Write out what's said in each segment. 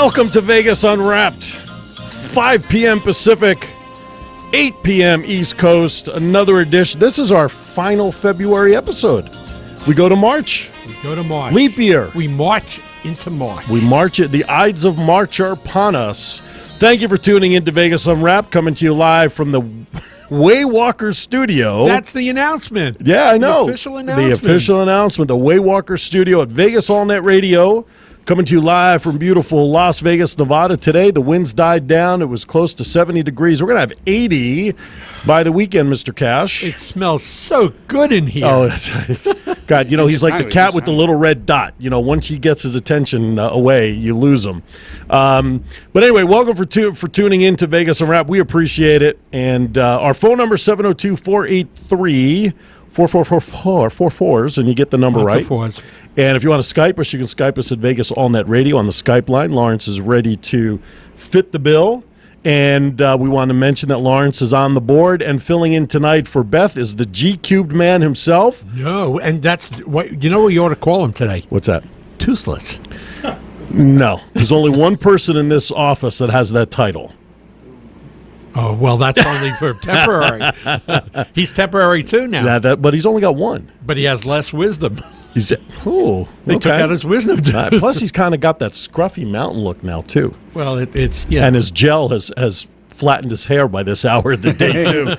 Welcome to Vegas Unwrapped. 5 p.m. Pacific, 8 p.m. East Coast. Another edition. This is our final February episode. We go to March. Leap year. We march into March. The Ides of March are upon us. Thank you for tuning in to Vegas Unwrapped, coming to you live from the Waywalker studio. That's the announcement. Yeah, I know. The official announcement. The official announcement. The Waywalker studio at Vegas AllNet Radio. Coming to you live from beautiful Las Vegas, Nevada. Today, the winds died down. It was close to 70 degrees. We're going to have 80 by the weekend, Mr. Cash. It smells so good in here. Oh, God, he's like the cat with the little red dot. Once he gets his attention away, you lose him. But anyway, welcome for tuning in to Vegas Unwrapped. We appreciate it. And our phone number is 702-483-4444, 44s, and you get the number Lots right. Of fours. And if you want to Skype us, you can Skype us at Vegas AllNet Radio on the Skype line. Lawrence is ready to fit the bill. And we want to mention that Lawrence is on the board, and filling in tonight for Beth is the G-Cubed man himself. No, and that's what you ought to call him today. What's that? Toothless. No. There's only one person in this office that has that title. Oh, well, that's only for temporary. He's temporary too now. Yeah, but he's only got one. But he has less wisdom. They took out his wisdom tooth. Plus, he's kind of got that scruffy mountain look now, too. Well, it's And his gel has flattened his hair by this hour of the day, too.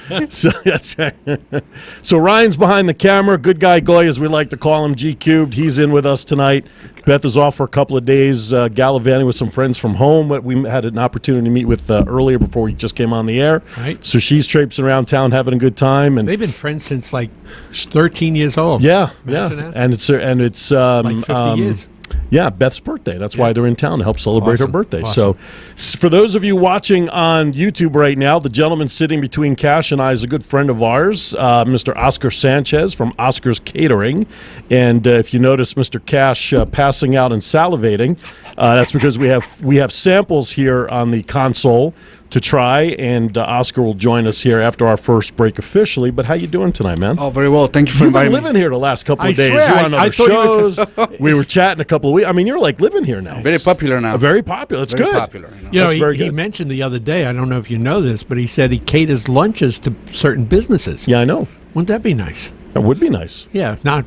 So Ryan's behind the camera. Good guy Goy, as we like to call him, G-Cubed. He's in with us tonight. Beth is off for a couple of days gallivanting with some friends from home that we had an opportunity to meet with earlier before we just came on the air. Right. So she's traipsing around town having a good time. And they've been friends since like 13 years old. Yeah, Imagine yeah. that. And it's like 50 years. Yeah, Beth's birthday. That's why they're in town to help celebrate her birthday. Awesome. So for those of you watching on YouTube right now, the gentleman sitting between Cash and I is a good friend of ours, Mr. Oscar Sanchez from Oscar's Catering. And if you notice Mr. Cash passing out and salivating, that's because we have samples here on the console to try, and Oscar will join us here after our first break officially. But how you doing tonight, man? Oh, very well. Thank you for inviting me. You've been living here the last couple of days. Swear, you were on other shows. Was, we were chatting a couple of weeks. I mean, you're like living here now. Very popular now. Very popular. It's very good. Popular. He mentioned the other day, I don't know if you know this, but he said he caters lunches to certain businesses. Yeah, I know. Wouldn't that be nice? That would be nice. Yeah, you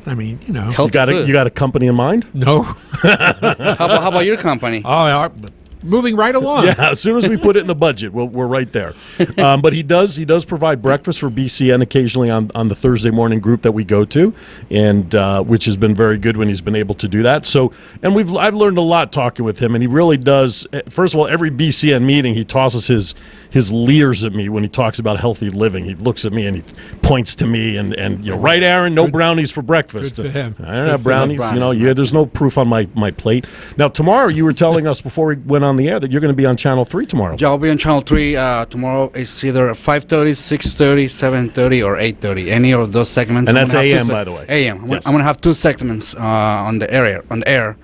got a company in mind? No. How about your company? Moving right along. Yeah, as soon as we put it in the budget, we're right there. But he does provide breakfast for BCN occasionally on the Thursday morning group that we go to, and which has been very good when he's been able to do that. So, and I've learned a lot talking with him, and he really does. First of all, every BCN meeting, he tosses his leers at me when he talks about healthy living. He looks at me and he points to me and right, Aaron, no brownies for breakfast. Good for him. I don't have brownies. There's no proof on my plate. Now tomorrow, you were telling us before we went on the air that you're going to be on Channel 3 tomorrow. Yeah, I'll be on Channel 3 tomorrow. It's either 5:30, 6:30, 7:30, or 8:30. Any of those segments. And that's AM, by the way. AM. Yes. I'm going to have two segments on the air.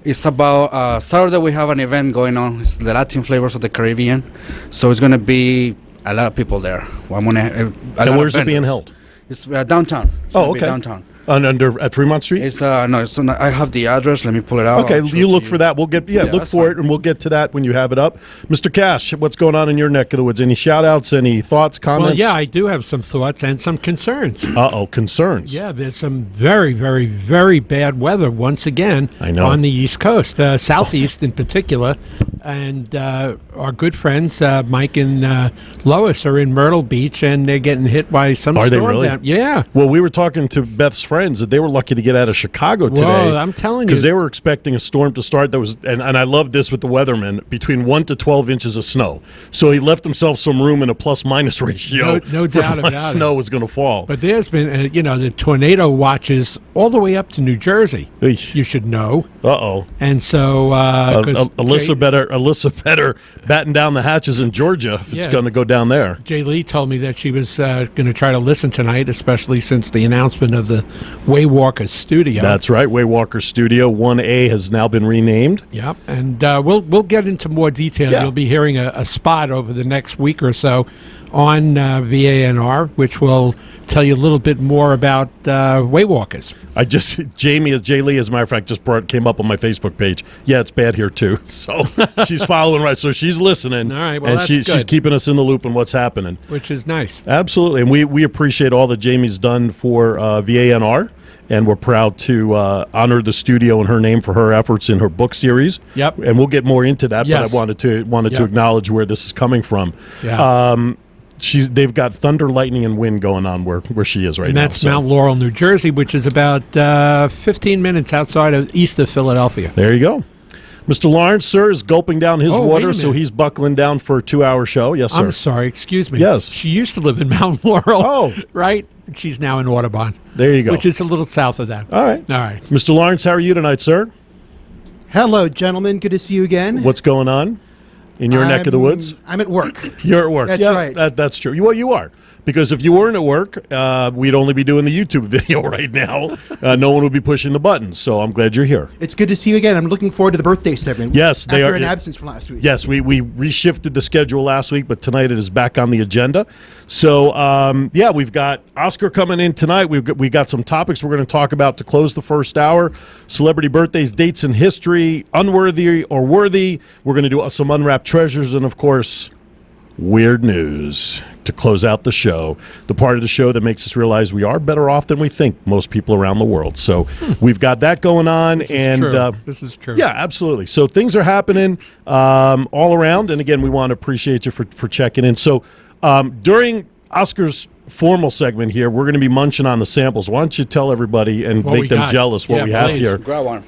It's about Saturday. We have an event going on. It's the Latin flavors of the Caribbean. So it's going to be a lot of people there. And where's it being held? It's downtown. Okay. Downtown. At Fremont Street? It's it's not, I have the address. Let me pull it out. Okay, you look for that. We'll get look for it, and we'll get to that when you have it up. Mr. Cash, what's going on in your neck of the woods? Any shout-outs, any thoughts, comments? Well, yeah, I do have some thoughts and some concerns. Concerns. Yeah, there's some very, very, very bad weather once again on the East Coast, Southeast in particular. And our good friends, Mike and Lois, are in Myrtle Beach, and they're getting hit by some storm. Are they really? Yeah. Well, we were talking to Beth's friends that they were lucky to get out of Chicago today. Well, I'm telling you. Because they were expecting a storm to start that was, and I love this with the weatherman, between 1 to 12 inches of snow. So he left himself some room in a plus-minus ratio. No doubt about it. Snow was going to fall. But there's been, the tornado watches all the way up to New Jersey. Eesh. You should know. Uh-oh. And so, Alyssa better batten down the hatches in Georgia if it's going to go down there. Jay Lee told me that she was going to try to listen tonight, especially since the announcement of the Waywalker Studio. That's right, Waywalker Studio 1A has now been renamed. Yep, and we'll get into more detail. Yeah. You'll be hearing a spot over the next week or so on VANR, which will tell you a little bit more about Waywalkers. Jay Lee, as a matter of fact, came up on my Facebook page. Yeah, it's bad here too. So she's following right. So she's listening. All right, well, and that's she's good. keeping us in the loop on what's happening. Which is nice. Absolutely, and we appreciate all that Jamie's done for VANR, and we're proud to honor the studio in her name for her efforts in her book series. Yep. And we'll get more into that, Yes. but I wanted to acknowledge where this is coming from. Yeah. They've got thunder, lightning, and wind going on where she is right And now. that's Mount Laurel, New Jersey, which is about 15 minutes east of Philadelphia. There you go. Mr. Lawrence, sir, is gulping down his Oh, wait water, a so minute. he's buckling down for a 2-hour show. Yes, sir. I'm sorry, excuse me. Yes. She used to live in Mount Laurel. Oh. Right? She's now in Audubon. There you go. Which is a little south of that. All right. All right. Mr. Lawrence, how are you tonight, sir? Hello, gentlemen. Good to see you again. What's going on in your neck of the woods? I'm at work. You're at work. That's Yeah, right. That's true. Well, you are. Because if you weren't at work, we'd only be doing the YouTube video right now. No one would be pushing the buttons. So I'm glad you're here. It's good to see you again. I'm looking forward to the birthday segment. Yes, they after are- an absence from last week. Yes, we reshifted the schedule last week, but tonight it is back on the agenda. So, we've got Oscar coming in tonight. We got some topics we're going to talk about to close the first hour. Celebrity birthdays, dates in history, unworthy or worthy. We're going to do some unwrapped treasures, and of course, weird news to close out the show, the part of the show that makes us realize we are better off than we think, most people around the world. So we've got that going on. This is true. Yeah, absolutely. So things are happening all around. And again, we want to appreciate you for checking in. So during Oscar's formal segment here, we're going to be munching on the samples. Why don't you tell everybody and What make we them got. jealous what Yeah, we have please. here? Grab one.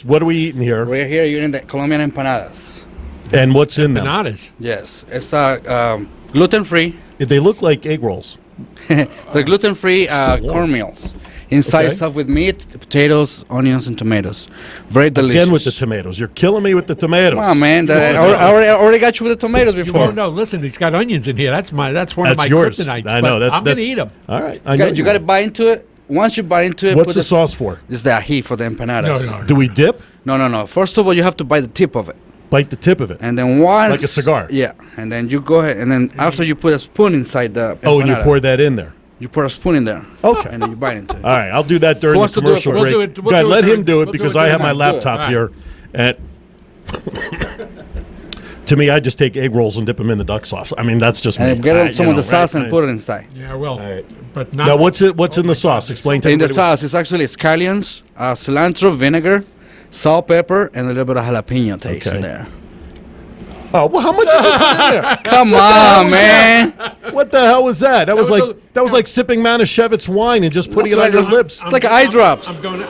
What are we eating here? We're here eating the Colombian empanadas. And what's in them? Empanadas. Yes, it's gluten-free. They look like egg rolls. The gluten-free Still warm. cornmeal. Inside Okay. stuffed with meat, potatoes, onions, and tomatoes. Very delicious. Again with the tomatoes. You're killing me with the tomatoes. Come on, man. I already got you with the tomatoes before. No, listen, he's got onions in here. That's one of That's my yours. kryptonites. I know. but I'm going to eat them. All right. You got to bite into it. Once you bite into it, What's put the sauce for? This is the ají for the empanadas. No. Do we dip? No. First of all, you have to bite the tip of it. Bite the tip of it. And then once... Like a cigar? Yeah. And then you go ahead, and then after you put a spoon inside the Oh, and you empanada, pour that in there. You put a spoon in there. Okay. And then you bite into it. All right, I'll do that during Who the wants to do it commercial first? break. We'll do it- we'll Go ahead, do it let him during- do it we'll do because it I have during my that. Do it. laptop All here. And to me, I just take egg rolls and dip them in the duck sauce. I mean, that's just me. And get some of the sauce and right. put it inside. Yeah, well, right. but not. Now, what's in the sauce? Explain to In the everybody sauce, it's actually scallions, cilantro, vinegar, salt, pepper, and a little bit of jalapeno taste Okay. in there. Oh, well, how much did you put in there? Come on, man. What the hell was that? That was was like sipping Manischewitz wine and just putting it on your lips. It's like eye drops. I'm going to.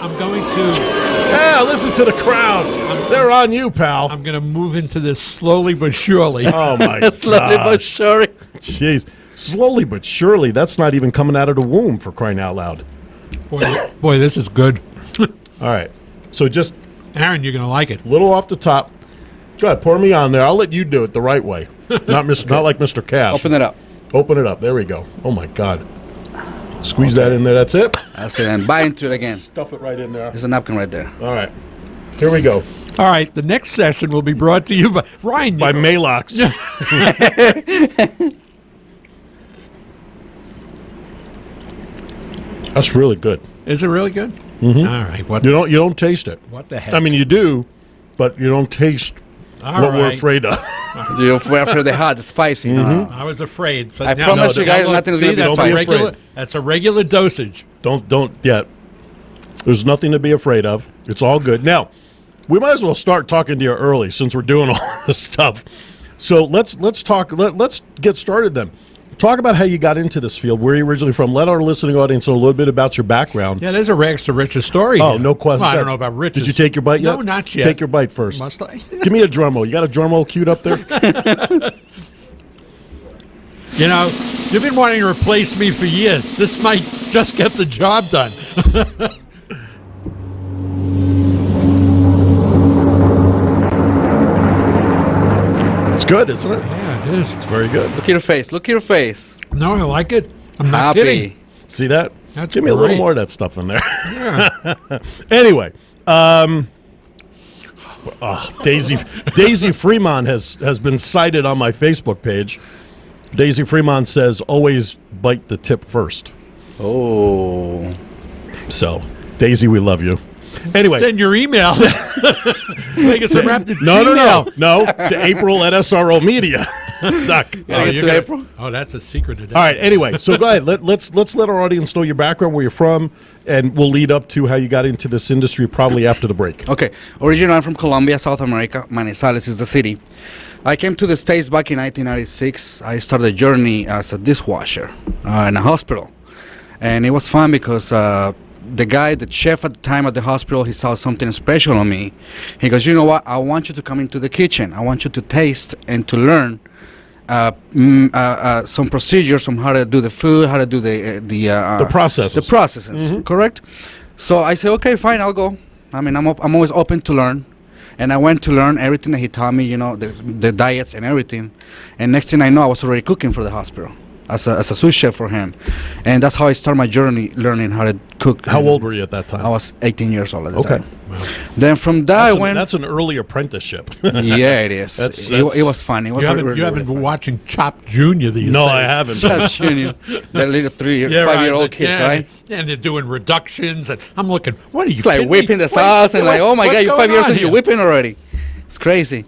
Yeah, listen to the crowd. They're on you, pal. I'm going to move into this slowly but surely. Oh my Slowly but gosh. surely. Jeez. Slowly but surely, that's not even coming out of the womb, for crying out loud. Boy, this is good. All right. So just Aaron, you're going to like it. a little off the top. Go ahead, pour me on there. I'll let you do it the right way. Not like Mr. Cash. Open it up. Open it up. There we go. Oh my God. Squeeze that in there. That's it. That's it. And bite into it again. Stuff it right in there. There's a napkin right there. All right. Here we go. All right, the next session will be brought to you by Ryan. By Malox. That's really good. Is it really good? Mm-hmm. All right. What? You don't taste it. What the heck? I mean, you do, but you don't taste All what we're right. afraid of. You're after the hot, the spicy. Mm-hmm. I was afraid. But I now- promise you guys look, nothing is see, gonna be that's spicy. a regular. Afraid. That's a regular dosage. Don't yet. There's nothing to be afraid of. It's all good. Now, we might as well start talking to you early since we're doing all this stuff. So let's talk. Let's get started then. Talk about how you got into this field, where you're originally from. Let our listening audience know a little bit about your background. Yeah, there's a rags to riches story. Oh, here. no question. Well, I don't know about riches. Did you take your bite yet? No, not yet. Take your bite first. Must I? Give me a drum roll. You got a drum roll queued up there? You know, you've been wanting to replace me for years. This might just get the job done. It's good, isn't it? Yeah, it is. It's very good. Look at your face. Look at your face. No, I like it. I'm not Happy. kidding. See that? Give me a little more of that stuff in there. Yeah. Anyway, Daisy Fremont has been cited on my Facebook page. Daisy Fremont says, always bite the tip first. Oh. So, Daisy, we love you. Anyway. Send your email. Make it Unwrapped at No, to April at SRO Media. April? Oh, that's a secret edition. All right, anyway, so go ahead. Let's let our audience know your background, where you're from, and we'll lead up to how you got into this industry probably after the break. Okay. Originally, I'm from Colombia, South America. Manizales is the city. I came to the States back in 1996. I started a journey as a dishwasher in a hospital. And it was fun because the chef at the time at the hospital, he saw something special on me. He goes, you know what? I want you to come into the kitchen. I want you to taste and to learn some procedures on how to do the food, how to do the processes. The processes, correct? So I said, okay, fine, I'll go. I mean, I'm always open to learn. And I went to learn everything that he taught me, the diets and everything. And next thing I know, I was already cooking for the hospital as a sous chef for him. And that's how I started my journey learning how to cook. How old were you at that time? I was 18 years old at the time. Wow. Then from that, that's an early apprenticeship. Yeah, it is. It was fun. It was you haven't been watching Chop Junior these days. No, I haven't. Chop Junior, that little 5-year-old kids, right? And they're doing reductions, and I'm looking. What are you? It's like whipping the sauce, and oh my God, you're 5 years old, you're whipping already. It's crazy.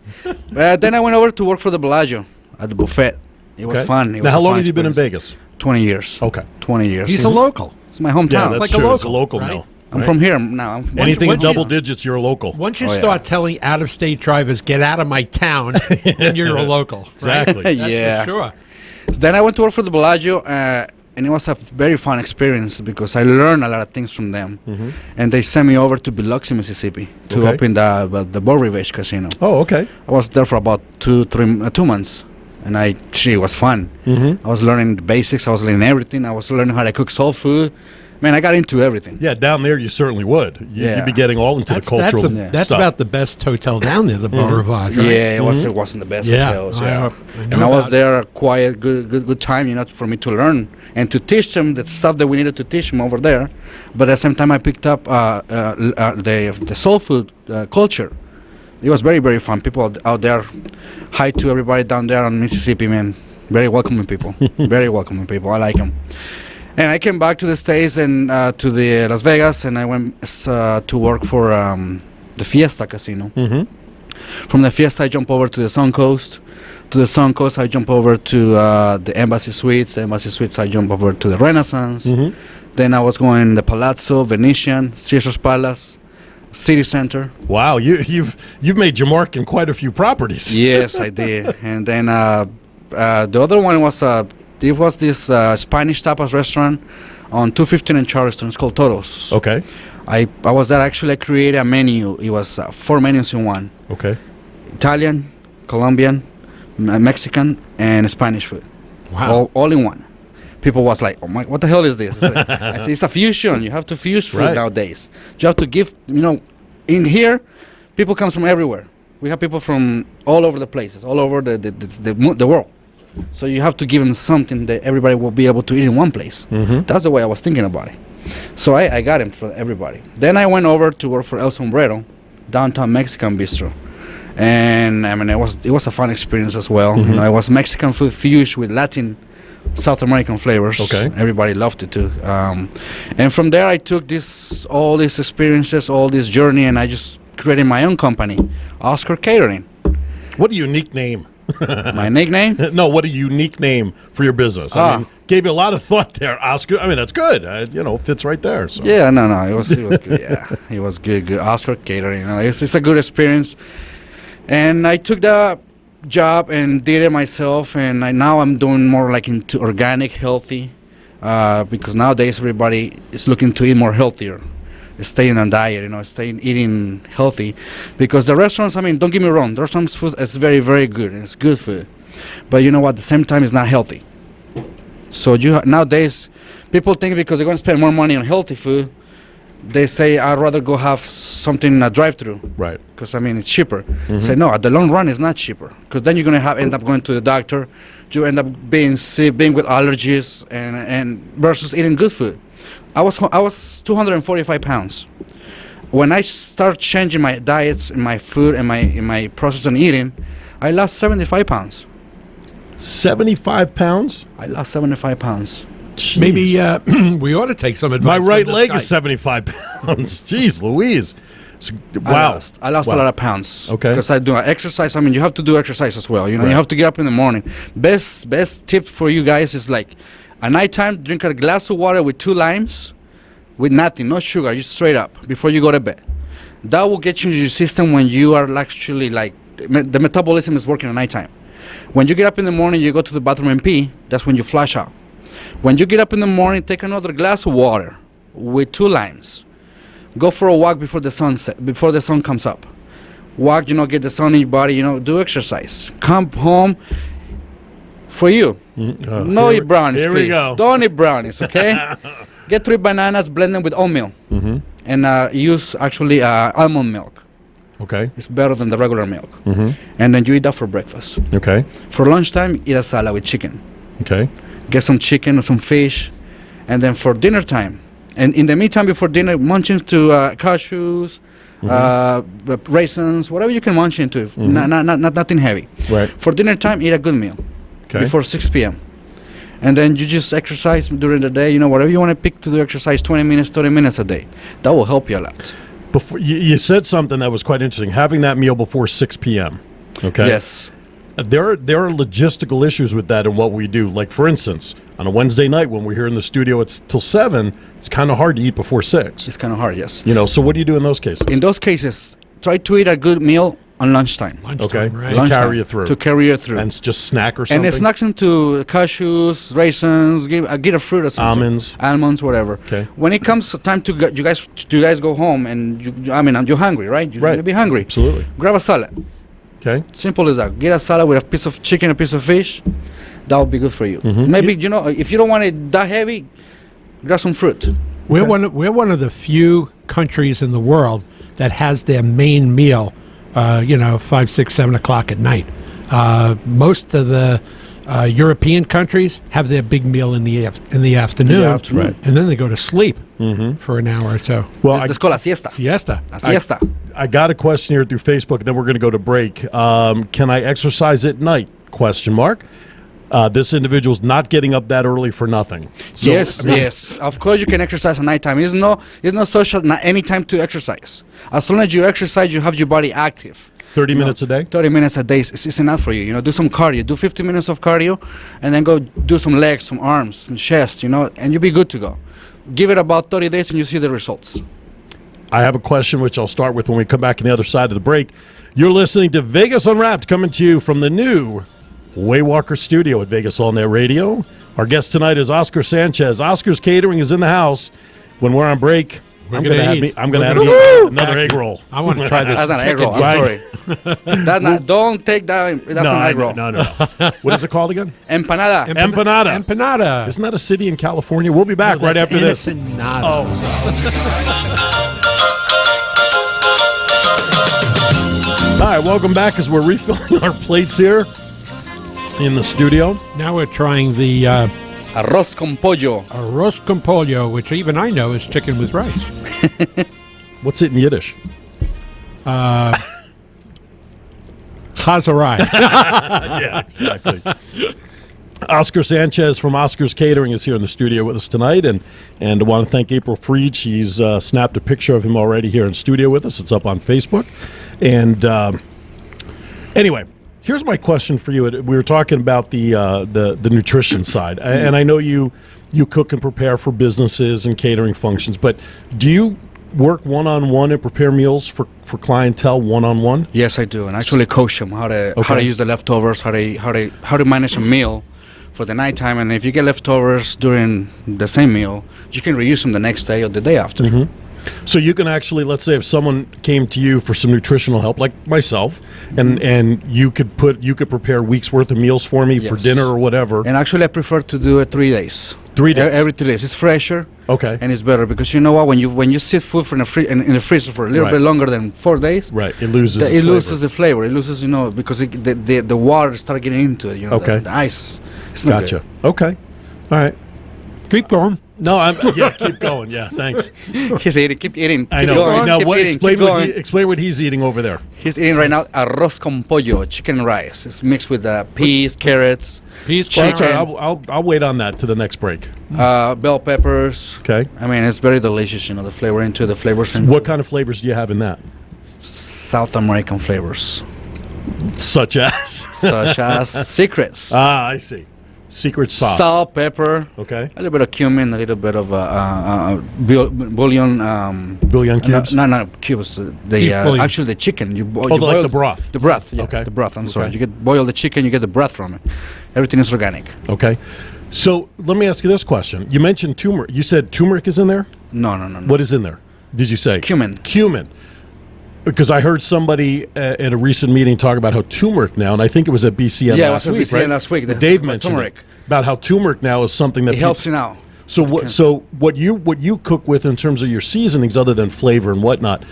Then I went over to work for the Bellagio at the buffet. It was fun. Now, how long have you been in Vegas? 20 years. Okay. 20 years. He's a local. It's my hometown. Yeah, that's like true. a It's a local right? now. I'm from here now. Anything in once double you- digits, you're a local. Once you start telling out-of-state drivers, get out of my town, then you're a local. Right? Exactly. That's Yeah. for sure. Then I went to work for the Bellagio, and it was a very fun experience because I learned a lot of things from them. And they sent me over to Biloxi, Mississippi, to open the Beau Rivage Casino. Oh, okay. I was there for about 2 months, and it was fun. I was learning the basics. I was learning everything. I was learning how to cook soul food. Man, I got into everything. Yeah, down there you certainly would. You'd be getting all into the cultural That's stuff. about the best hotel down there, the Beau Rivage, right? Yeah, it wasn't the best hotels. Yeah, I know and I was about there a quiet, good time, for me to learn and to teach them the stuff that we needed to teach them over there. But at the same time, I picked up the soul food culture. It was very, very fun. People out there, hi to everybody down there on Mississippi, man. Very welcoming people. Very welcoming people. I like them. And I came back to the States and to the Las Vegas, and I went to work for the Fiesta Casino. From the Fiesta, I jumped over to the Suncoast. To the Suncoast, I jumped over to the Embassy Suites. The Embassy Suites, I jumped over to the Renaissance. Then I was going the Palazzo, Venetian, Caesar's Palace, City Center. Wow, you've made your mark in quite a few properties. Yes, I did. And then the other one was this Spanish tapas restaurant on 215 in Charleston. It's called Toros. Okay. I was there. Actually, I created a menu. It was 4 menus in one. Okay. Italian, Colombian, Mexican, and Spanish food. Wow. All in one. People was like, oh my, what the hell is this? I said, it's a fusion. You have to fuse food nowadays. You have to give, in here, people come from everywhere. We have people from all over the places, all over the world. So you have to give them something that everybody will be able to eat in one place. That's the way I was thinking about it. So I got him for everybody. Then I went over to work for El Sombrero, downtown Mexican bistro. And I mean, it was a fun experience as well. It was Mexican food fused with Latin, South American flavors. Okay. Everybody loved it too. And from there, I took all these experiences, all this journey, and I just created my own company, Oscar Catering. What a unique name. My nickname? No, what a unique name for your business. I mean, gave you a lot of thought there, Oscar. I mean, that's good. Fits right there. So. Yeah, no, it was good. Yeah, it was good. Oscar Catering. It's a good experience. And I took the job and did it myself. And now I'm doing more like into organic, healthy, because nowadays everybody is looking to eat more healthier. Staying on diet, staying eating healthy, because the restaurants, I mean, don't get me wrong, the restaurants food is very, very good, and it's good food, but at the same time, it's not healthy. So nowadays, people think because they're going to spend more money on healthy food, they say, I'd rather go have something in a drive-through, right? Because it's cheaper. Say no, at the long run, it's not cheaper, because then you're going to end up going to the doctor, you end up being sick, being with allergies, and versus eating good food. I was 245 pounds. When I start changing my diets and my food and my process on eating, I lost 75 pounds. 75 pounds? I lost 75 pounds. Jeez. Maybe we ought to take some advice. My from right this leg guy. is 75 pounds. Jeez Louise. Wow. I lost Wow. a lot of pounds. Okay. Because I do exercise. I mean, you have to do exercise as well. You know, Right. you have to get up in the morning. Best tip for you guys is like at nighttime, drink a glass of water with 2 limes, with nothing, no sugar, just straight up before you go to bed. That will get you into your system when you are actually like the metabolism is working at nighttime. When you get up in the morning, you go to the bathroom and pee. That's when you flush out. When you get up in the morning, take another glass of water with 2 limes. Go for a walk before the sun comes up. Walk, you know, get the sun in your body, you know, do exercise. Come home for you. No eat brownies, here please. we go. Don't eat brownies, okay? Get 3 bananas, blend them with oatmeal. And use actually almond milk. Okay. It's better than the regular milk. Mm-hmm. And then you eat that for breakfast. Okay. For lunchtime, eat a salad with chicken. Okay. Get some chicken or some fish. And then for dinner time, and in the meantime before dinner, munch into cashews, raisins, whatever you can munch into. Nothing heavy. Right. For dinner time, eat a good meal Okay. before 6 p.m. And then you just exercise during the day. You know, whatever you want to pick to do exercise, 20 minutes, 30 minutes a day. That will help you a lot. Before you said something that was quite interesting. Having that meal before 6 p.m. Okay. Yes. There are logistical issues with that and what we do. Like, for instance, on a Wednesday night when we're here in the studio, it's till 7. It's kind of hard to eat before 6. It's kind of hard, yes. You know, so what do you do in those cases? In those cases, try to eat a good meal on lunchtime. Okay. Right? To Lunchtime, carry you through. To carry you through. And just snack or something. And snacks into cashews, raisins, get a fruit or something. Almonds, whatever. Okay. When it comes to time to you guys go home and you're hungry, right? You're Right. gonna be hungry. Absolutely. Grab a salad. Okay. Simple as that. Get a salad with a piece of chicken, a piece of fish. That would be good for you. Mhm. Maybe if you don't want it that heavy, grab some fruit. We're one of the few countries in the world that has their main meal, 5, 6, 7 o'clock at night. Most of the European countries have their big meal in the afternoon, afternoon. and then they go to sleep for an hour or so. Well, It's called a siesta. Siesta. A siesta. I got a question here through Facebook. Then we're going to go to break. Can I exercise at night? Question mark. This individual's not getting up that early for nothing. So, Yes, yes. Of course, you can exercise at nighttime. It's no social. Not any time to exercise. As long as you exercise, you have your body active. 30 minutes a day? 30 minutes a day is enough for you. You know, do some cardio. Do 15 minutes of cardio, and then go do some legs, some arms, some chest. And you'll be good to go. Give it about 30 days, and you see the results. I have a question, which I'll start with when we come back on the other side of the break. You're listening to Vegas Unwrapped, coming to you from the new Waywalker Studio at Vegas All Net Radio. Our guest tonight is Oscar Sanchez. Oscar's Catering is in the house. When we're on break, I'm going to have another egg roll. I want to try this. That's not an egg roll. I'm sorry. That's not. Don't take that. That's an egg roll. No. What is it called again? Empanada. Empanada. Empanada. Isn't that a city in California? We'll be back right after this. Ensenada. All right, welcome back as we're refilling our plates here in the studio. Now we're trying the Arroz con pollo. arroz con pollo, which even I know is chicken with rice. What's it in Yiddish? Chazarai. Yeah, exactly. Oscar Sanchez from Oscar's Catering is here in the studio with us tonight, and I want to thank April Freed. She's snapped a picture of him already here in studio with us. It's up on Facebook. And anyway, here's my question for you. We were talking about the nutrition side, and I know you cook and prepare for businesses and catering functions, but do you work one-on-one and prepare meals for clientele one-on-one? Yes, I do, and actually coach them how to use the leftovers, how to manage a meal for the nighttime, and if you get leftovers during the same meal, you can reuse them the next day or the day after. Mm-hmm. So you can actually, let's say if someone came to you for some nutritional help, like myself, and you could prepare weeks worth of meals for me for Yes. dinner or whatever. And actually, I prefer to do it 3 days. 3 days? Every 3 days. It's fresher. Okay. And it's better because you know what? When you sit food in the freezer for a little Right. bit longer than 4 days, Right. It loses it its loses flavor. the flavor. It loses, because the water start getting into it. Okay. The ice. It's not Gotcha. good. Okay. All right. Keep going. No, keep going. Yeah, thanks. He's eating. Keep eating. I Keep know. going, Now, keep what? eating, Explain keep what, going. explain what he's eating over there. He's eating right now arroz con pollo, chicken and rice. It's mixed with peas, carrots, Peas, Well, that's all chicken, right. I'll wait on that to the next break. bell peppers. Okay. I mean, it's very delicious. The flavor into the flavors. And What kind of flavors do you have in that? South American flavors, Such as? such as secrets. I see. Secret sauce. Salt, pepper, Okay. a little bit of cumin, a little bit of bouillon. Bouillon cubes? No, cubes. Beef bouillon. Actually the chicken. You like boil the broth. The broth. Yeah, Okay. the broth. I'm sorry. Okay. You boil the chicken. You get the broth from it. Everything is organic. Okay. So let me ask you this question. You mentioned turmeric. You said turmeric is in there? No. What is in there? Did you say? Cumin. Cumin. Because I heard somebody at a recent meeting talk about how turmeric now, and I think it was at BCN Yeah, it last was at week, BCN right? last week. Dave About mentioned turmeric. it, about how turmeric now is something that It helps you now. So what you cook with in terms of your seasonings, other than flavor and whatnot,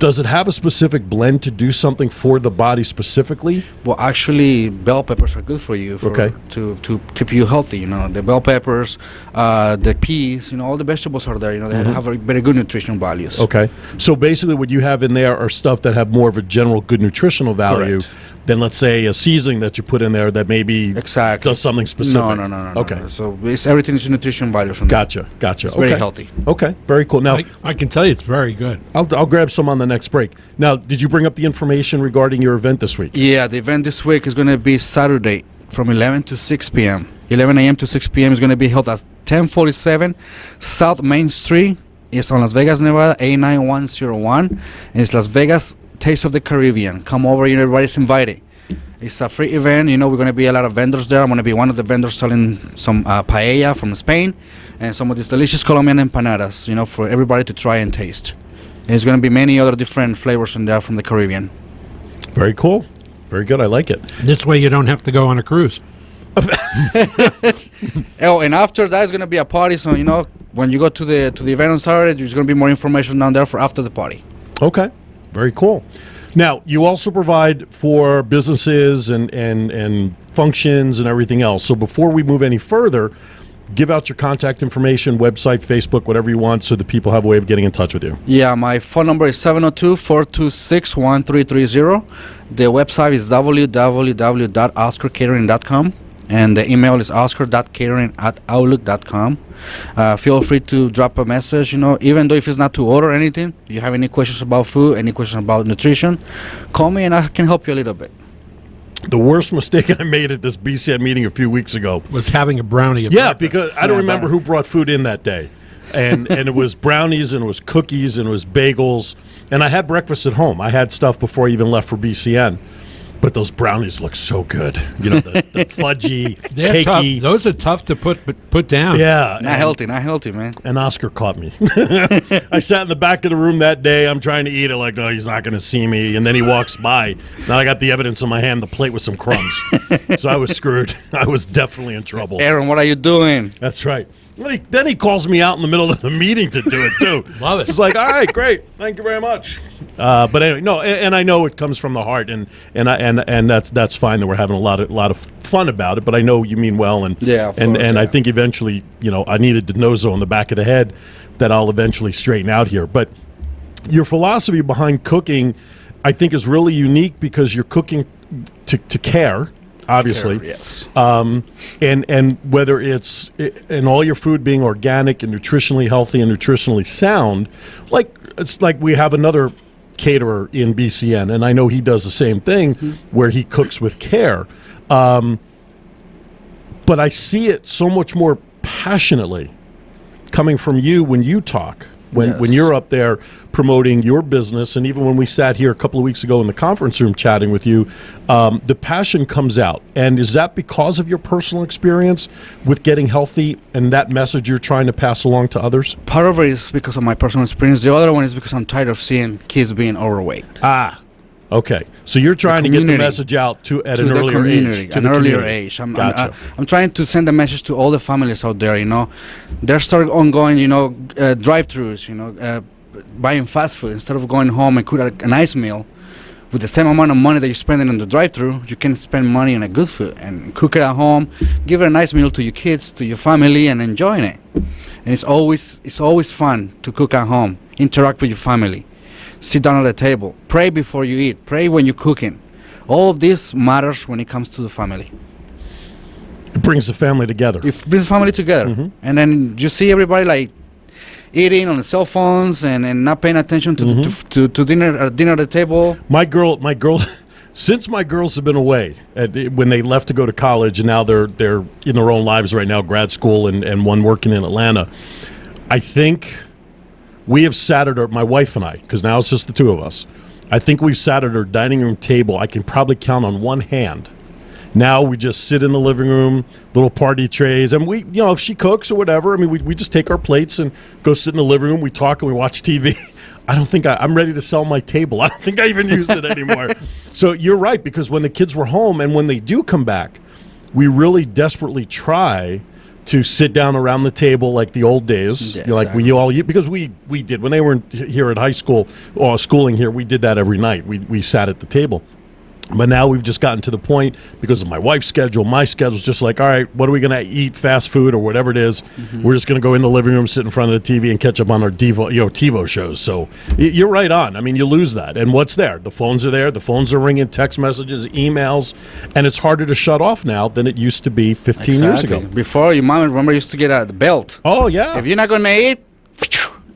does it have a specific blend to do something for the body specifically? Well, actually, bell peppers are good for you to keep you healthy. The bell peppers, the peas, all the vegetables are there. They have very good nutritional values. Okay. So basically what you have in there are stuff that have more of a general good nutritional value Correct. than, let's say, a seasoning that you put in there that maybe Exactly. does something specific. No. Okay. So everything is nutrition values. From Gotcha. It's very healthy. Okay. Very cool. Now, I can tell you it's very good. I'll grab some on the next break. Now, did you bring up the information regarding your event this week? Yeah, the event this week is going to be Saturday from 11 to 6 p.m. 11 a.m. to 6 p.m. is going to be held at 1047 South Main Street. It's on Las Vegas, Nevada, 89101. And it's Las Vegas Taste of the Caribbean. Come over, everybody's invited. It's a free event. We're going to be a lot of vendors there. I'm going to be one of the vendors selling some paella from Spain and some of these delicious Colombian empanadas, for everybody to try and taste. And there's going to be many other different flavors in there from the Caribbean. Very cool. Very good. I like it. This way you don't have to go on a cruise. Oh, and after that is going to be a party. So, when you go to the event on Saturday, there's going to be more information down there for after the party. Okay. Very cool. Now, you also provide for businesses and functions and everything else. So before we move any further, give out your contact information, website, Facebook, whatever you want, so that people have a way of getting in touch with you. Yeah, my phone number is 702-426-1330. The website is www.oscarcatering.com. And the email is oscar.catering@outlook.com. Feel free to drop a message, even though if it's not to order anything, you have any questions about food, any questions about nutrition, call me and I can help you a little bit. The worst mistake I made at this BCN meeting a few weeks ago Was having a brownie. because I don't remember who brought food in that day. And it was brownies and it was cookies and it was bagels. And I had breakfast at home. I had stuff before I even left for BCN. But those brownies look so good. The fudgy, They're tough. cakey. Those are tough to put down. Yeah. Not healthy, man. And Oscar caught me. I sat in the back of the room that day. I'm trying to eat it like, no, he's not going to see me. And then he walks by. Now I got the evidence in my hand, the plate with some crumbs. So I was screwed. I was definitely in trouble. Aaron, what are you doing? That's right. Then he calls me out in the middle of the meeting to do it, too. Love it. It's like, all right, great. Thank you very much. But anyway, no, and I know it comes from the heart, and that's fine that we're having a lot of fun about it. But I know you mean well, and Yeah, of and course, I yeah. think eventually, I needed the nose on the back of the head that I'll eventually straighten out here. But your philosophy behind cooking, I think, is really unique because you're cooking to care. Obviously, Yes. and whether it's and all your food being organic and nutritionally healthy and nutritionally sound, it's like we have another caterer in BCN, and I know he does the same thing where he cooks with care. But I see it so much more passionately coming from you when you talk. When Yes. you're up there promoting your business, and even when we sat here a couple of weeks ago in the conference room chatting with you, the passion comes out. And is that because of your personal experience with getting healthy and that message you're trying to pass along to others? Part of it is because of my personal experience. The other one is because I'm tired of seeing kids being overweight. Okay. So you're trying to get the community. messike out at To an the earlier community, age. To an the earlier community. age. Gotcha. I'm trying to send a message to all the families out there. They're start ongoing. Drive-throughs. Buying fast food instead of going home and cook a nice meal. with the same amount of money that you're spending on the drive-thru, you can spend money on a good food and cook it at home, give a nice meal to your kids, to your family, and enjoying it. And it's always fun to cook at home, interact with your family, sit down at the table, pray before you eat, pray when you're cooking. All of this matters when it comes to the family. It brings the family together. It brings the family together. And then you see everybody like eating on the cell phones and not paying attention to dinner at the table. My girl, since my girls have been away, when they left to go to college, and now they're in their own lives right now, grad school, and one working in Atlanta. I think we have sat at my wife and I, because now it's just the two of us. I think we've sat at our dining room table. I can probably count on one hand. Now we just sit in the living room, little party trays, and we, if she cooks or whatever, I mean, we just take our plates and go sit in the living room. We talk and we watch TV. I don't think I'm ready to sell my table. I don't think I even use it anymore. So you're right, because when the kids were home and when they do come back, we really desperately try to sit down around the table like the old days, Yeah, like because we did when they were here at high school or schooling here. We did that every night. We sat at the table. But now we've just gotten to the point, because of my wife's schedule, my schedule's just like, all right, what are we going to eat, fast food or whatever it is? We're just going to go in the living room, sit in front of the TV, and catch up on our TiVo shows. So you're right on. I mean, you lose that. And what's there? The phones are there. The phones are ringing, text messages, emails. And it's harder to shut off now than it used to be 15 years ago. Before, your mom, remember, used to get the belt. Oh, yeah. If you're not going to eat,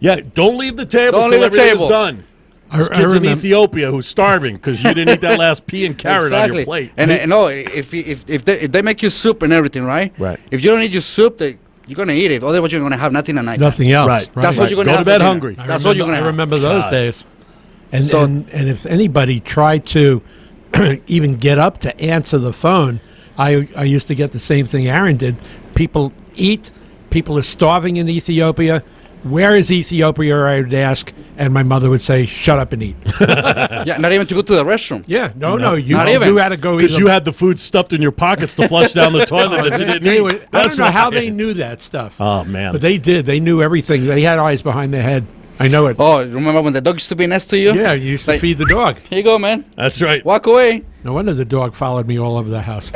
Yeah, don't leave the table Don't until leave the everything is table. done. There's kids in Ethiopia who's starving because you didn't eat that last pea and carrot on your plate. And if they make you soup and everything, right? Right. If you don't eat your soup, you're going to eat it. Otherwise, you're going to have nothing at night. Nothing else. Right. That's what you're going to Go have. to bed for dinner. hungry. That's what you're going to have. I remember those God. days. And, So- and if anybody tried to even get up to answer the phone, I used to get the same thing Aaron did. People eat. People are starving in Ethiopia. Where is Ethiopia? I would ask, and my mother would say, "Shut up and eat." Yeah, not even to go to the restroom. Yeah, no, you Not even. had to go Because either- you had the food stuffed in your pockets to flush down the toilet that you didn't They eat. were- I don't know how they knew that stuff. Oh, man. But they did. They knew everything. They had eyes behind their head. I know it. Oh, remember when the dog used to be next to you? Yeah, you used to Like- feed the dog. Here you go, man. That's right. Walk away. No wonder the dog followed me all over the house.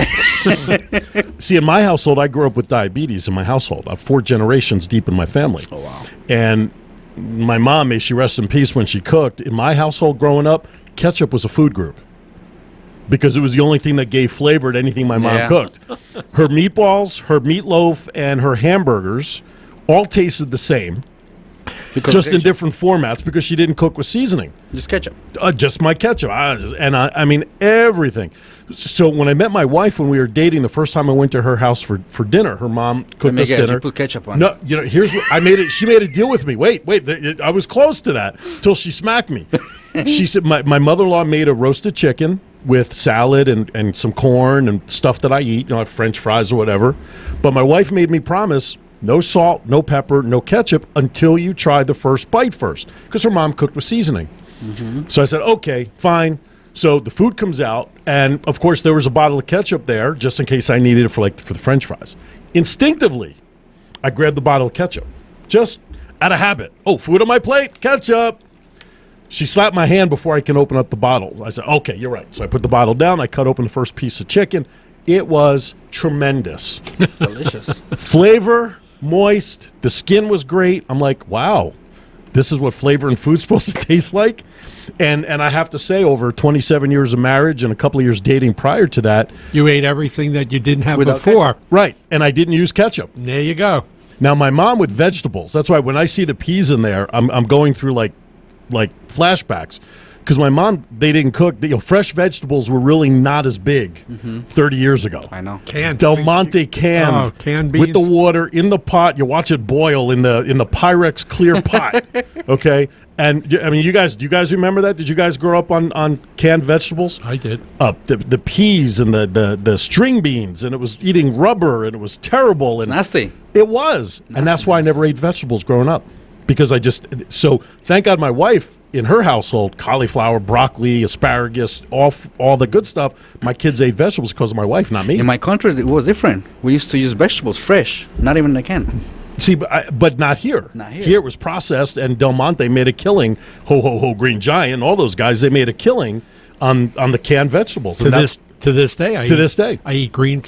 See, in my household, I grew up with diabetes in my household. I'm 4 generations deep in my family. Oh, wow. And my mom, may she rest in peace, when she cooked, in my household growing up, ketchup was a food group. Because it was the only thing that gave flavor to anything my mom Yeah. cooked. Her meatballs, her meatloaf, and her hamburgers all tasted the same, Because just in ketchup. different formats because she didn't cook with seasoning. Just ketchup. Just my ketchup. I mean, everything. So when I met my wife, when we were dating, the first time I went to her house for dinner, her mom Let cooked me us guess, dinner. you put ketchup on No, here's what I made it. She made a deal with me. Wait, I was close to that till she smacked me. She said my mother-in-law made a roasted chicken with salad and some corn and stuff that I eat, French fries or whatever. But my wife made me promise no salt, no pepper, no ketchup until you try the first bite first, because her mom cooked with seasoning. So I said, okay, fine. So the food comes out, and of course there was a bottle of ketchup there just in case I needed it for the French fries. Instinctively, I grabbed the bottle of ketchup, just out of habit. Oh, food on my plate, ketchup. She slapped my hand before I can open up the bottle. I said, okay, you're right. So I put the bottle down. I cut open the first piece of chicken. It was tremendous. Delicious. Flavor, moist. The skin was great. I'm like, wow, this is what flavor and food's supposed to taste like. And I have to say, over 27 years of marriage and a couple of years dating prior to that, You ate everything that you didn't have Without before. right, and I didn't use ketchup. There you go. Now, my mom with vegetables, that's why when I see the peas in there, I'm going through like flashbacks. Because my mom, they didn't cook. Fresh vegetables were really not as big 30 years ago. I know. Canned. Del Monte canned, Oh, canned with the beans. water in the pot. You watch it boil in the Pyrex clear pot. Okay, and I mean, do you guys remember that? Did you guys grow up on canned vegetables? I did. The peas and the string beans, and it was eating rubber, and it was terrible. And Nasty. it was, and that's why I never ate vegetables growing up, because so thank God my wife, in her household, cauliflower, broccoli, asparagus, all the good stuff. My kids ate vegetables because of my wife, not me. In my country, it was different. We used to use vegetables fresh, not even in a can. See, but not here. Not here. Here it was processed, and Del Monte made a killing. Ho, ho, ho, Green Giant, all those guys, they made a killing on the canned vegetables. To this day, I eat Green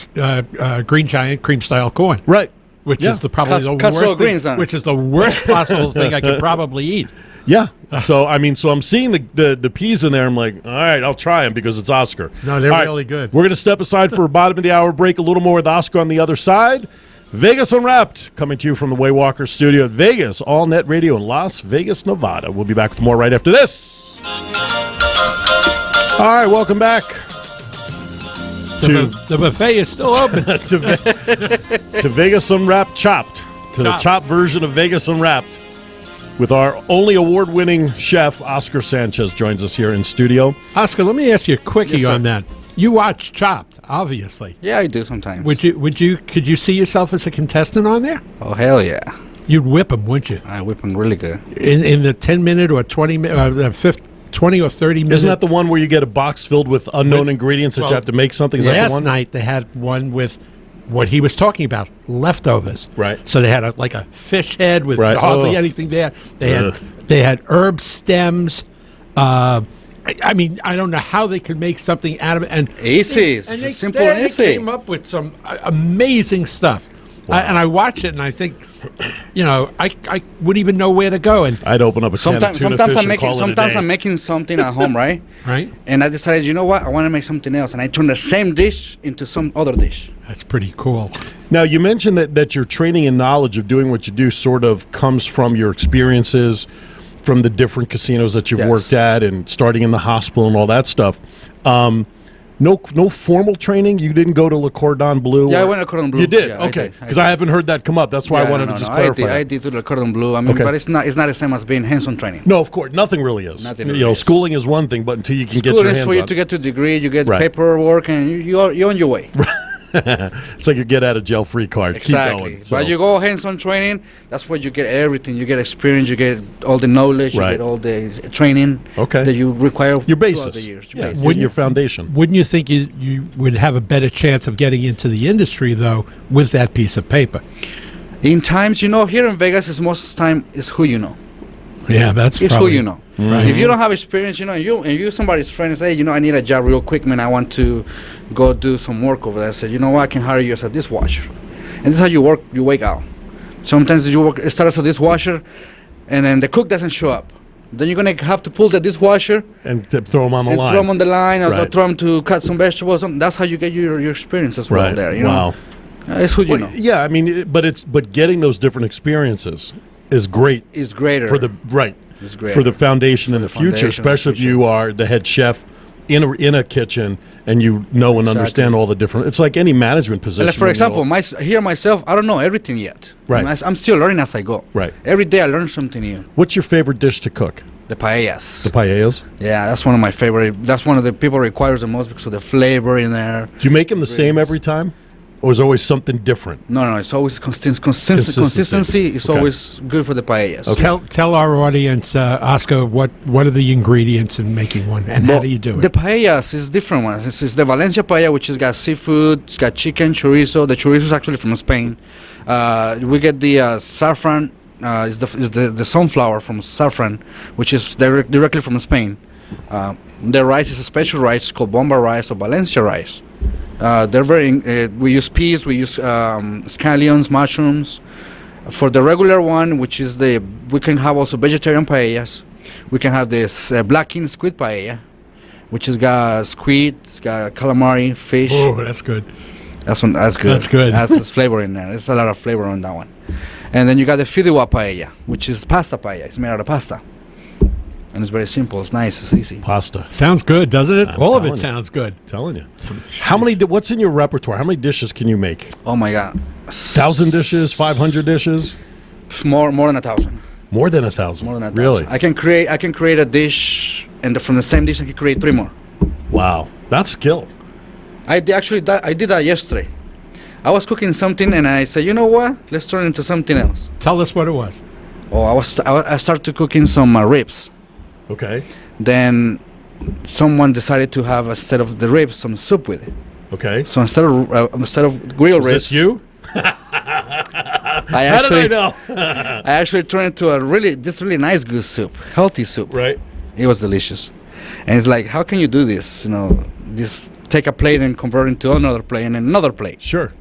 Giant cream style corn. Right. Which Yeah. is probably the Cuts all worst greens thing, on it. which is the worst possible thing I could probably eat. Yeah. So I'm seeing the peas in there. I'm like, all right, I'll try them because it's Oscar. No, they're All right, really good. We're going to step aside for a bottom of the hour break. A little more with Oscar on the other side. Vegas Unwrapped, coming to you from the Waywalker studio at Vegas, All Net Radio in Las Vegas, Nevada. We'll be back with more right after this. All right, welcome back. The buffet is still open. to Vegas Unwrapped Chopped, to the chopped version of Vegas Unwrapped, with our only award-winning chef, Oscar Sanchez, joins us here in studio. Oscar, let me ask you a quickie Yes, sir. on that. You watch Chopped, obviously. Yeah, I do sometimes. Could you see yourself as a contestant on there? Oh, hell yeah. You'd whip them, wouldn't you? I whip them really good. In the 10-minute or 20-minute, 20 or 30 minutes. Isn't that the one where you get a box filled with unknown ingredients that you have to make something? Is that the Last one? night they had one with what he was talking about, leftovers. Right. So they had like a fish head with Right. hardly Oh. anything there. They Ugh. had herb stems. I mean, I don't know how they could make something out of it. And Easy. It's they, simple they, and they easy. came up with some amazing stuff. And I watch it and I think, I wouldn't even know where to go. And I'd open up a can of Sometimes, tuna sometimes fish I'm and making, call it a sometimes day. I'm making something at home, right? right, And I decided, you know what? I want to make something else, and I turn the same dish into some other dish. that's pretty cool. Now, you mentioned that your training and knowledge of doing what you do sort of comes from your experiences from the different casinos that you've Yes. worked at and starting in the hospital and all that stuff. No formal training? You didn't go to Le Cordon Bleu? Yeah, I or- went to Cordon Bleu. You did? Yeah, I Okay. did. Because I haven't heard that come up. That's why I Yeah, wanted no, to just no, clarify. I did to the Cordon Bleu. I mean, Okay. but it's not the same as being hands-on training. No, of course. Nothing really is. Nothing You really know, is. schooling is one thing, but until you can get School your is hands for you on to get to degree, you get Right. paperwork, and you're on your way. it's like a get out of jail free card. Exactly. Keep going. So- But you go hands-on training, that's where you get everything. You get experience, you get all the knowledge, Right. you get all the training Okay. that you require your throughout basis. the years. Yeah, Basis. your foundation. Wouldn't you think you would have a better chance of getting into the industry, though, with that piece of paper? In times, here in Vegas, is most time is who you know. Yeah, that's It's probably, who you know. Right. If you don't have experience, and you somebody's friend and say, I need a job real quick, man. I want to go do some work over there. I said, you know what? I can hire you as a dishwasher. And this is how you work. You wake out. Sometimes you start as a dishwasher, and then the cook doesn't show up. Then you're gonna have to pull the dishwasher And throw them on the and line. throw them on the line, or Right. throw them to cut some vegetables. That's how you get your experience as well Right. there. Wow. It's who you Well, know. yeah, I mean, but getting those different experiences is great It's greater for the right It's great for the foundation in the the future, foundation in the especially if future. you are the head chef in a kitchen and you know and understand Exactly. all the different. It's like any management position. Like for you example, know. myself, I don't know everything yet. Right. I'm still learning as I go. Right. Every day I learn something new. What's your favorite dish to cook? The paellas. The paellas. Yeah, that's one of my favorite. That's one of the people requires the most because of the flavor in there. Do you make them the same nice. every time, or is there always something different? No, it's always consistency. Consistency. Is Okay. always good for the paellas. Tell our audience, Oscar, what are the ingredients in making one, and how Well, do you do The it? paellas is different one. It's the Valencia paella, which has got seafood. It's got chicken, chorizo. The chorizo is actually from Spain. We get the saffron. Is the sunflower from saffron, which is directly from Spain. The rice is a special rice called bomba rice or Valencia rice. They're very. We use peas. We use scallions, mushrooms. For the regular one, which is we can have also vegetarian paellas. We can have this blackened squid paella, which has got squid, it's got calamari, fish. Oh, that's good. That's good. That's good. That's flavor in there. There's a lot of flavor on that one. And then you got the fideuà paella, which is pasta paella. It's made out of pasta. And it's very simple. It's nice. It's easy. Pasta. Sounds good, doesn't it? I'm All of telling it you. sounds good. Telling you. How many? What's in your repertoire? How many dishes can you make? Oh my God. 1,000 dishes? 500 dishes? More than 1,000. More than 1,000. More than 1,000. Really? I can create a dish, and from the same dish I can create 3 more. Wow. That's skill. I did that yesterday. I was cooking something, and I said, you know what? Let's turn it into something else. Tell us what it was. Oh, I started cooking some ribs. Okay. Then someone decided to have, instead of the ribs, some soup with it. Okay. So instead of grilled Is ribs, this you? I How did I actually know? I actually turned it into this really nice good soup, healthy soup. Right. It was delicious. And it's like, how can you do this? Just take a plate and convert it into another plate and another plate. Sure.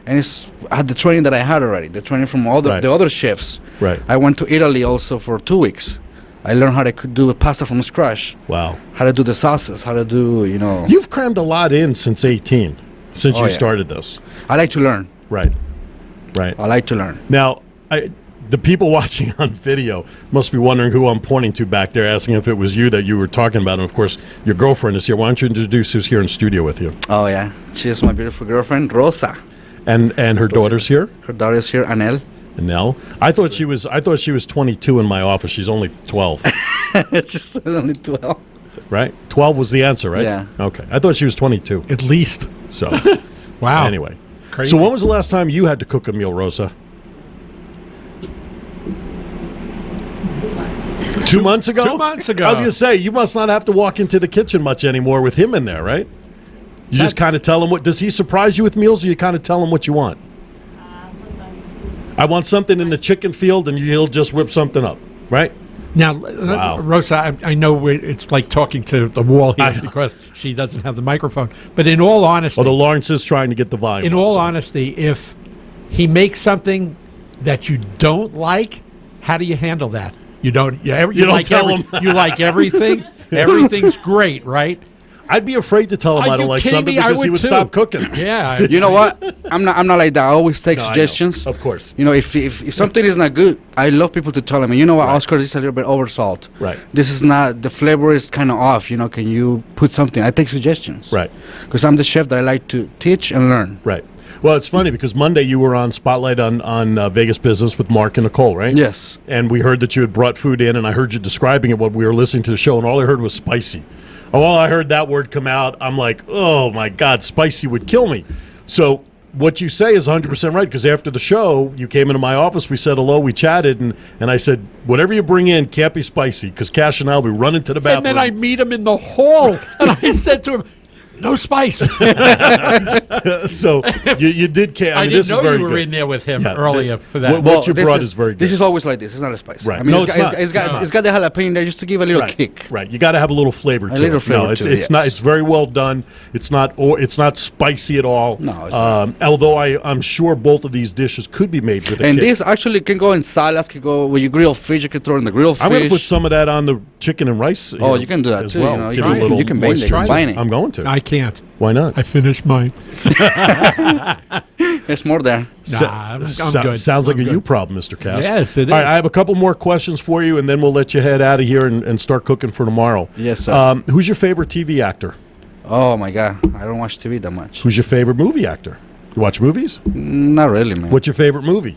And it's the training that I had already, the training from all the other chefs. Right. I went to Italy also for 2 weeks. I learned how to do pasta from scratch. Wow. How to do the sauces, how to do, You've crammed a lot in since 18, since you yeah. started this. I like to learn. Right. I like to learn. Now, the people watching on video must be wondering who I'm pointing to back there, asking if it was you that you were talking about. And, of course, your girlfriend is here. Why don't you introduce who's here in studio with you? Oh, yeah. She's my beautiful girlfriend, Rosa. And her daughter's here? Her daughter's here, Anel. Nell. I thought she was 22 in my office. She's only 12. She's only 12. Right? 12 was the answer, right? Yeah. Okay. I thought she was 22. At least. So, wow. Anyway. Crazy. So when was the last time you had to cook a meal, Rosa? 2 months ago? 2 months ago. I was going to say, you must not have to walk into the kitchen much anymore with him in there, right? You just kind of tell him does he surprise you with meals, or you kind of tell him what you want? Sometimes. I want something in the chicken field, and he'll just whip something up, right? Now, Wow. Rosa, I know it's like talking to the wall here because she doesn't have the microphone. But in all honesty, Although Lawrence is trying to get the volume. in up, all so. honesty, if he makes something that you don't like, how do you handle that? You don't. You don't like tell him. You like everything. Everything's great, right? I'd be afraid to tell him Are I don't you like kidding something me? I because he would would too. stop cooking. Yeah. You know what? I'm not like that. I always take No, I know. suggestions. Of course. If something is not good, I love people to tell me, you know what, Oscar, this is a little bit over salt. Right. This is not, the flavor is kind of off. Can you put something? I take suggestions. Right. Because I'm the chef that I like to teach and learn. Right. Well, it's funny because Monday you were on Spotlight on Vegas Business with Mark and Nicole, right? Yes. And we heard that you had brought food in, and I heard you describing it when we were listening to the show, and all I heard was spicy. Oh, well, I heard that word come out. I'm like, oh, my God, spicy would kill me. So what you say is 100% right, because after the show, you came into my office, we said hello, we chatted, and I said, whatever you bring in can't be spicy, because Cash and I will be running to the bathroom. And then I meet him in the hall, and I said to him, "No spice." So you did care. I mean, didn't this know is very you were good. in there with him Yeah, earlier for that. What you this brought is very good. This is always like this. It's not a spice. Right. I mean, No, it's it's got, not. it's got, It's not. it's got the jalapeno there just to give a little kick. Right. You got to have a little flavor to it. little flavor no, it's, to it, it's not. yes. It's very well done. It's not spicy at all. No, it's not. Although I'm sure both of these dishes could be made with a And kick. this actually can go in salads, can go when you grill fish, you can throw in the grilled fish. I'm going to put some of that on the chicken and rice. Oh, here you can do that as too. Well. You Give can, it a little you can bake it, moisture. you can combine it. I'm going to. I can't. Why not? I finished mine. There's more there. I'm good. Sounds like I'm a good. you problem, Mr. Cass. Yes, it All right, is. I have a couple more questions for you, and then we'll let you head out of here and start cooking for tomorrow. Yes, sir. Who's your favorite TV actor? Oh my God, I don't watch TV that much. Who's your favorite movie actor? You watch movies? Not really, man. What's your favorite movie?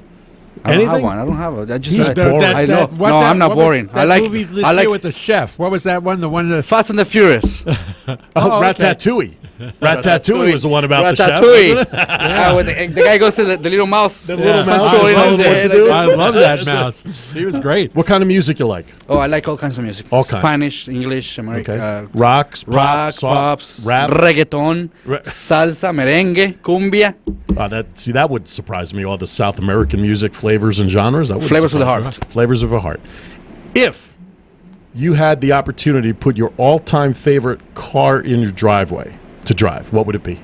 I don't have Anything? one. I don't have it. I just He's I, boring. I know. what No, that- I'm not what was boring. That movie this I like year with the chef. What was that one? The one that Fast and the Furious. Oh, okay. Ratatouille. Ratatouille was the one about the chef. Ratatouille. wasn't it? Yeah, when the guy goes to the little mouse. The little mouse controlling telling him him what to the- do. I love that mouse. He was great. What kind of music you like? Oh, I like all kinds of music. All kinds. Spanish, English, American. Okay. Rocks, pop, Rock, soft, pops, rap. reggaeton, Ra- salsa, merengue, cumbia, That would surprise me. All the South American music flavors and genres. That would flavors of the surprise heart. me. Flavors of the heart. If you had the opportunity to put your all-time favorite car in your driveway to drive, what would it be?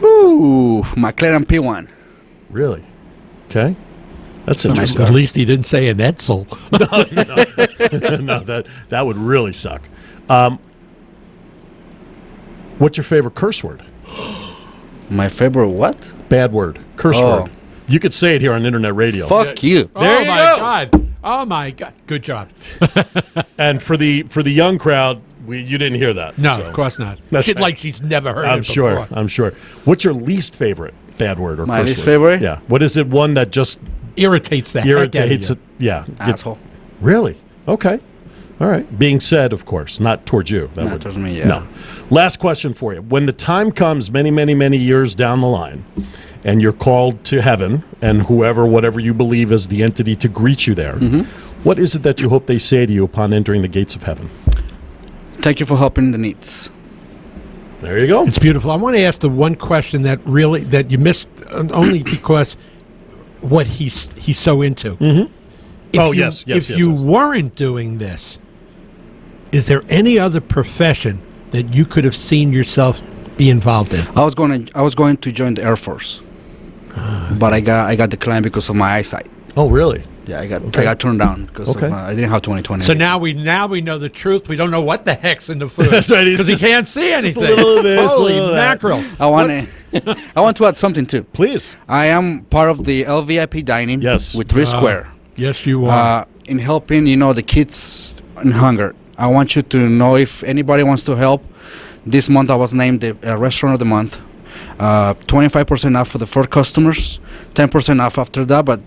Ooh, McLaren P1. Really? Okay. That's a nice interesting. At least he didn't say an Edsel. No, that would really suck. What's your favorite curse word? My favorite what? Bad word. Curse Oh. word. You could say it here on internet radio. Fuck you. There Oh you my go. God. Oh my God. Good job. And for the young crowd, you didn't hear that. No, so of course not. That's She'd right. like she's never heard I'm it sure. before. I'm sure. What's your least favorite bad word or My curse least word? favorite? Yeah. What is it? One that just Irritates the heck out of irritates you. it. Yeah. Asshole. Really? Okay. All right. Being said, of course, not towards you. That Not would- towards me, yeah. No. Last question for you. When the time comes many, many, many years down the line and you're called to heaven and whatever you believe is the entity to greet you there, Mm-hmm. what is it that you hope they say to you upon entering the gates of heaven? Thank you for helping the needs. There you go. It's beautiful. I want to ask the one question that you missed only because what he's so into. Mm-hmm. If Oh, you, yes, If you weren't doing this, Is there any other profession that you could have seen yourself be involved in? I was going to join the Air Force, but I got declined because of my eyesight. Oh, really? Yeah, I got turned down because I didn't have 20/20. So now we know the truth. We don't know what the heck's in the food. That's right. Because he can't see anything. a little of this, Holy a little of that. mackerel! I want to add something too. Please. I am part of the LVIP dining. Yes. With 3 Square. Yes, you are. In helping, the kids in hunger. I want you to know if anybody wants to help. This month I was named the Restaurant of the Month. 25% off for the 4 customers, 10% off after that. But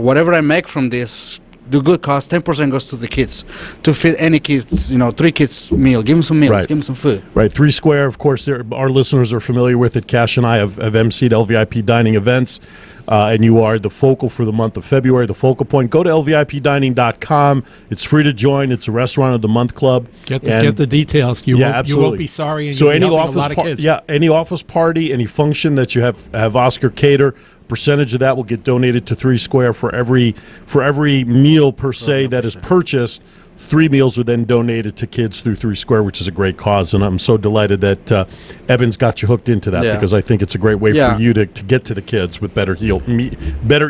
whatever I make from this, the good cost, 10% goes to the kids to feed any kids. 3 kids meal. Give them some meals. Right. Give them some food. Right, 3 Square, of course, our listeners are familiar with it. Cash and I have emceed LVIP dining events, and you are the focal for the month of February, the focal point. Go to lvipdining.com. It's free to join. It's a Restaurant of the Month club. Get the details. You won't be sorry, and you'll be helping a lot of kids. Any office party, any function that you have Oscar cater, percentage of that will get donated to 3 Square for every meal per se that is purchased. 3 meals are then donated to kids through 3 Square, which is a great cause, and I'm so delighted that Evans got you hooked into that because I think it's a great way for you to get to the kids with better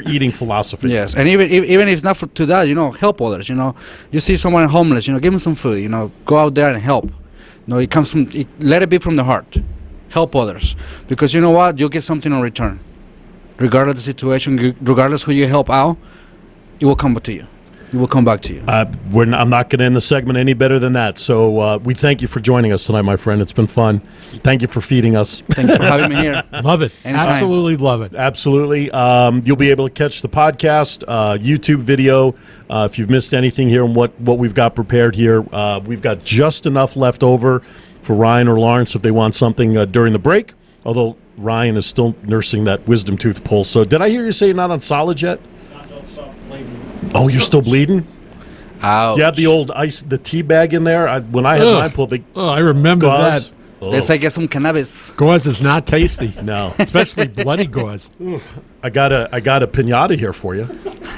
eating philosophy. Yes, and even if it's not to that, help others. You see someone homeless, give them some food. Go out there and help. It comes from let it be from the heart. Help others, because you know what, you'll get something in return. Regardless of the situation, regardless who you help out, it will come back to you. It will come back to you. I'm not going to end the segment any better than that. So we thank you for joining us tonight, my friend. It's been fun. Thank you for feeding us. Thank you for having me here. Love it. Anytime. Absolutely love it. Absolutely. You'll be able to catch the podcast, YouTube video. If you've missed anything here and what we've got prepared here, we've got just enough left over for Ryan or Lawrence if they want something during the break, although Ryan is still nursing that wisdom tooth pull. So did I hear you say you're not on solids yet? Oh, you're still bleeding? Ouch. You have the old the tea bag in there? When I had mine pulled, I remember gauze. that. They say get some cannabis. Gauze is not tasty. No. Especially bloody gauze. I got a pinata here for you.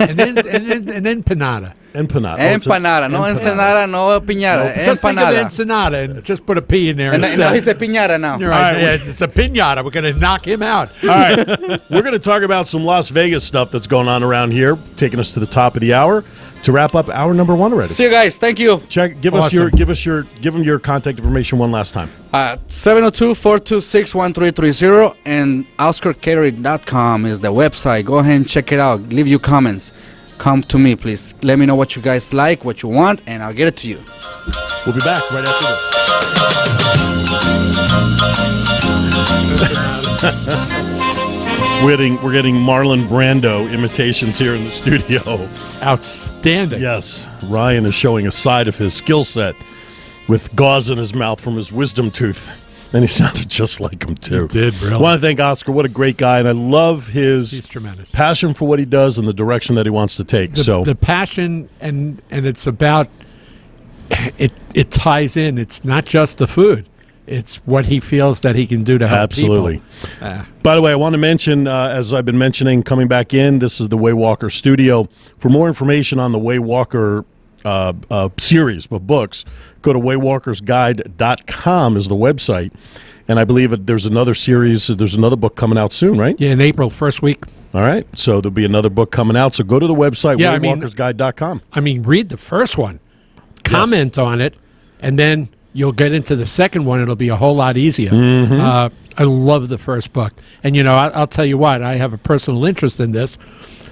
And then empanada. Empanada. Empanada. No ensenada, no piñata. Just think of Empanada. ensenada and just put a P in there And instead. now he's a piñata now. You're right. Yeah, it's a pinata. We're going to knock him out. All right. We're going to talk about some Las Vegas stuff that's going on around here, taking us to the top of the hour to wrap up hour number 1 already. See you guys. Thank you. Give them your contact information one last time. 702-426-1330 and OscarCatering.com is the website. Go ahead and check it out. Leave your comments. Come to me, please. Let me know what you guys like, what you want, and I'll get it to you. We'll be back right after this. We're getting Marlon Brando imitations here in the studio. Outstanding. Yes. Ryan is showing a side of his skill set with gauze in his mouth from his wisdom tooth. And he sounded just like him, too. He did, really. I want to thank Oscar. What a great guy. And I love his He's tremendous. passion for what he does and the direction that he wants to take. The passion, and it's about, it ties in. It's not just the food. It's what he feels that he can do to help Absolutely. people. By the way, I want to mention, as I've been mentioning, coming back in, this is the Way Walker Studio. For more information on the Way Walker series of books, go to waywalkersguide.com is the website. And I believe there's another series, there's another book coming out soon, right? Yeah, in April, first week. All right. So there'll be another book coming out. So go to the website, waywalkersguide.com. I mean, read the first one, comment on it, and then you'll get into the second one. It'll be a whole lot easier. Mm-hmm. I love the first book. And, I'll tell you what, I have a personal interest in this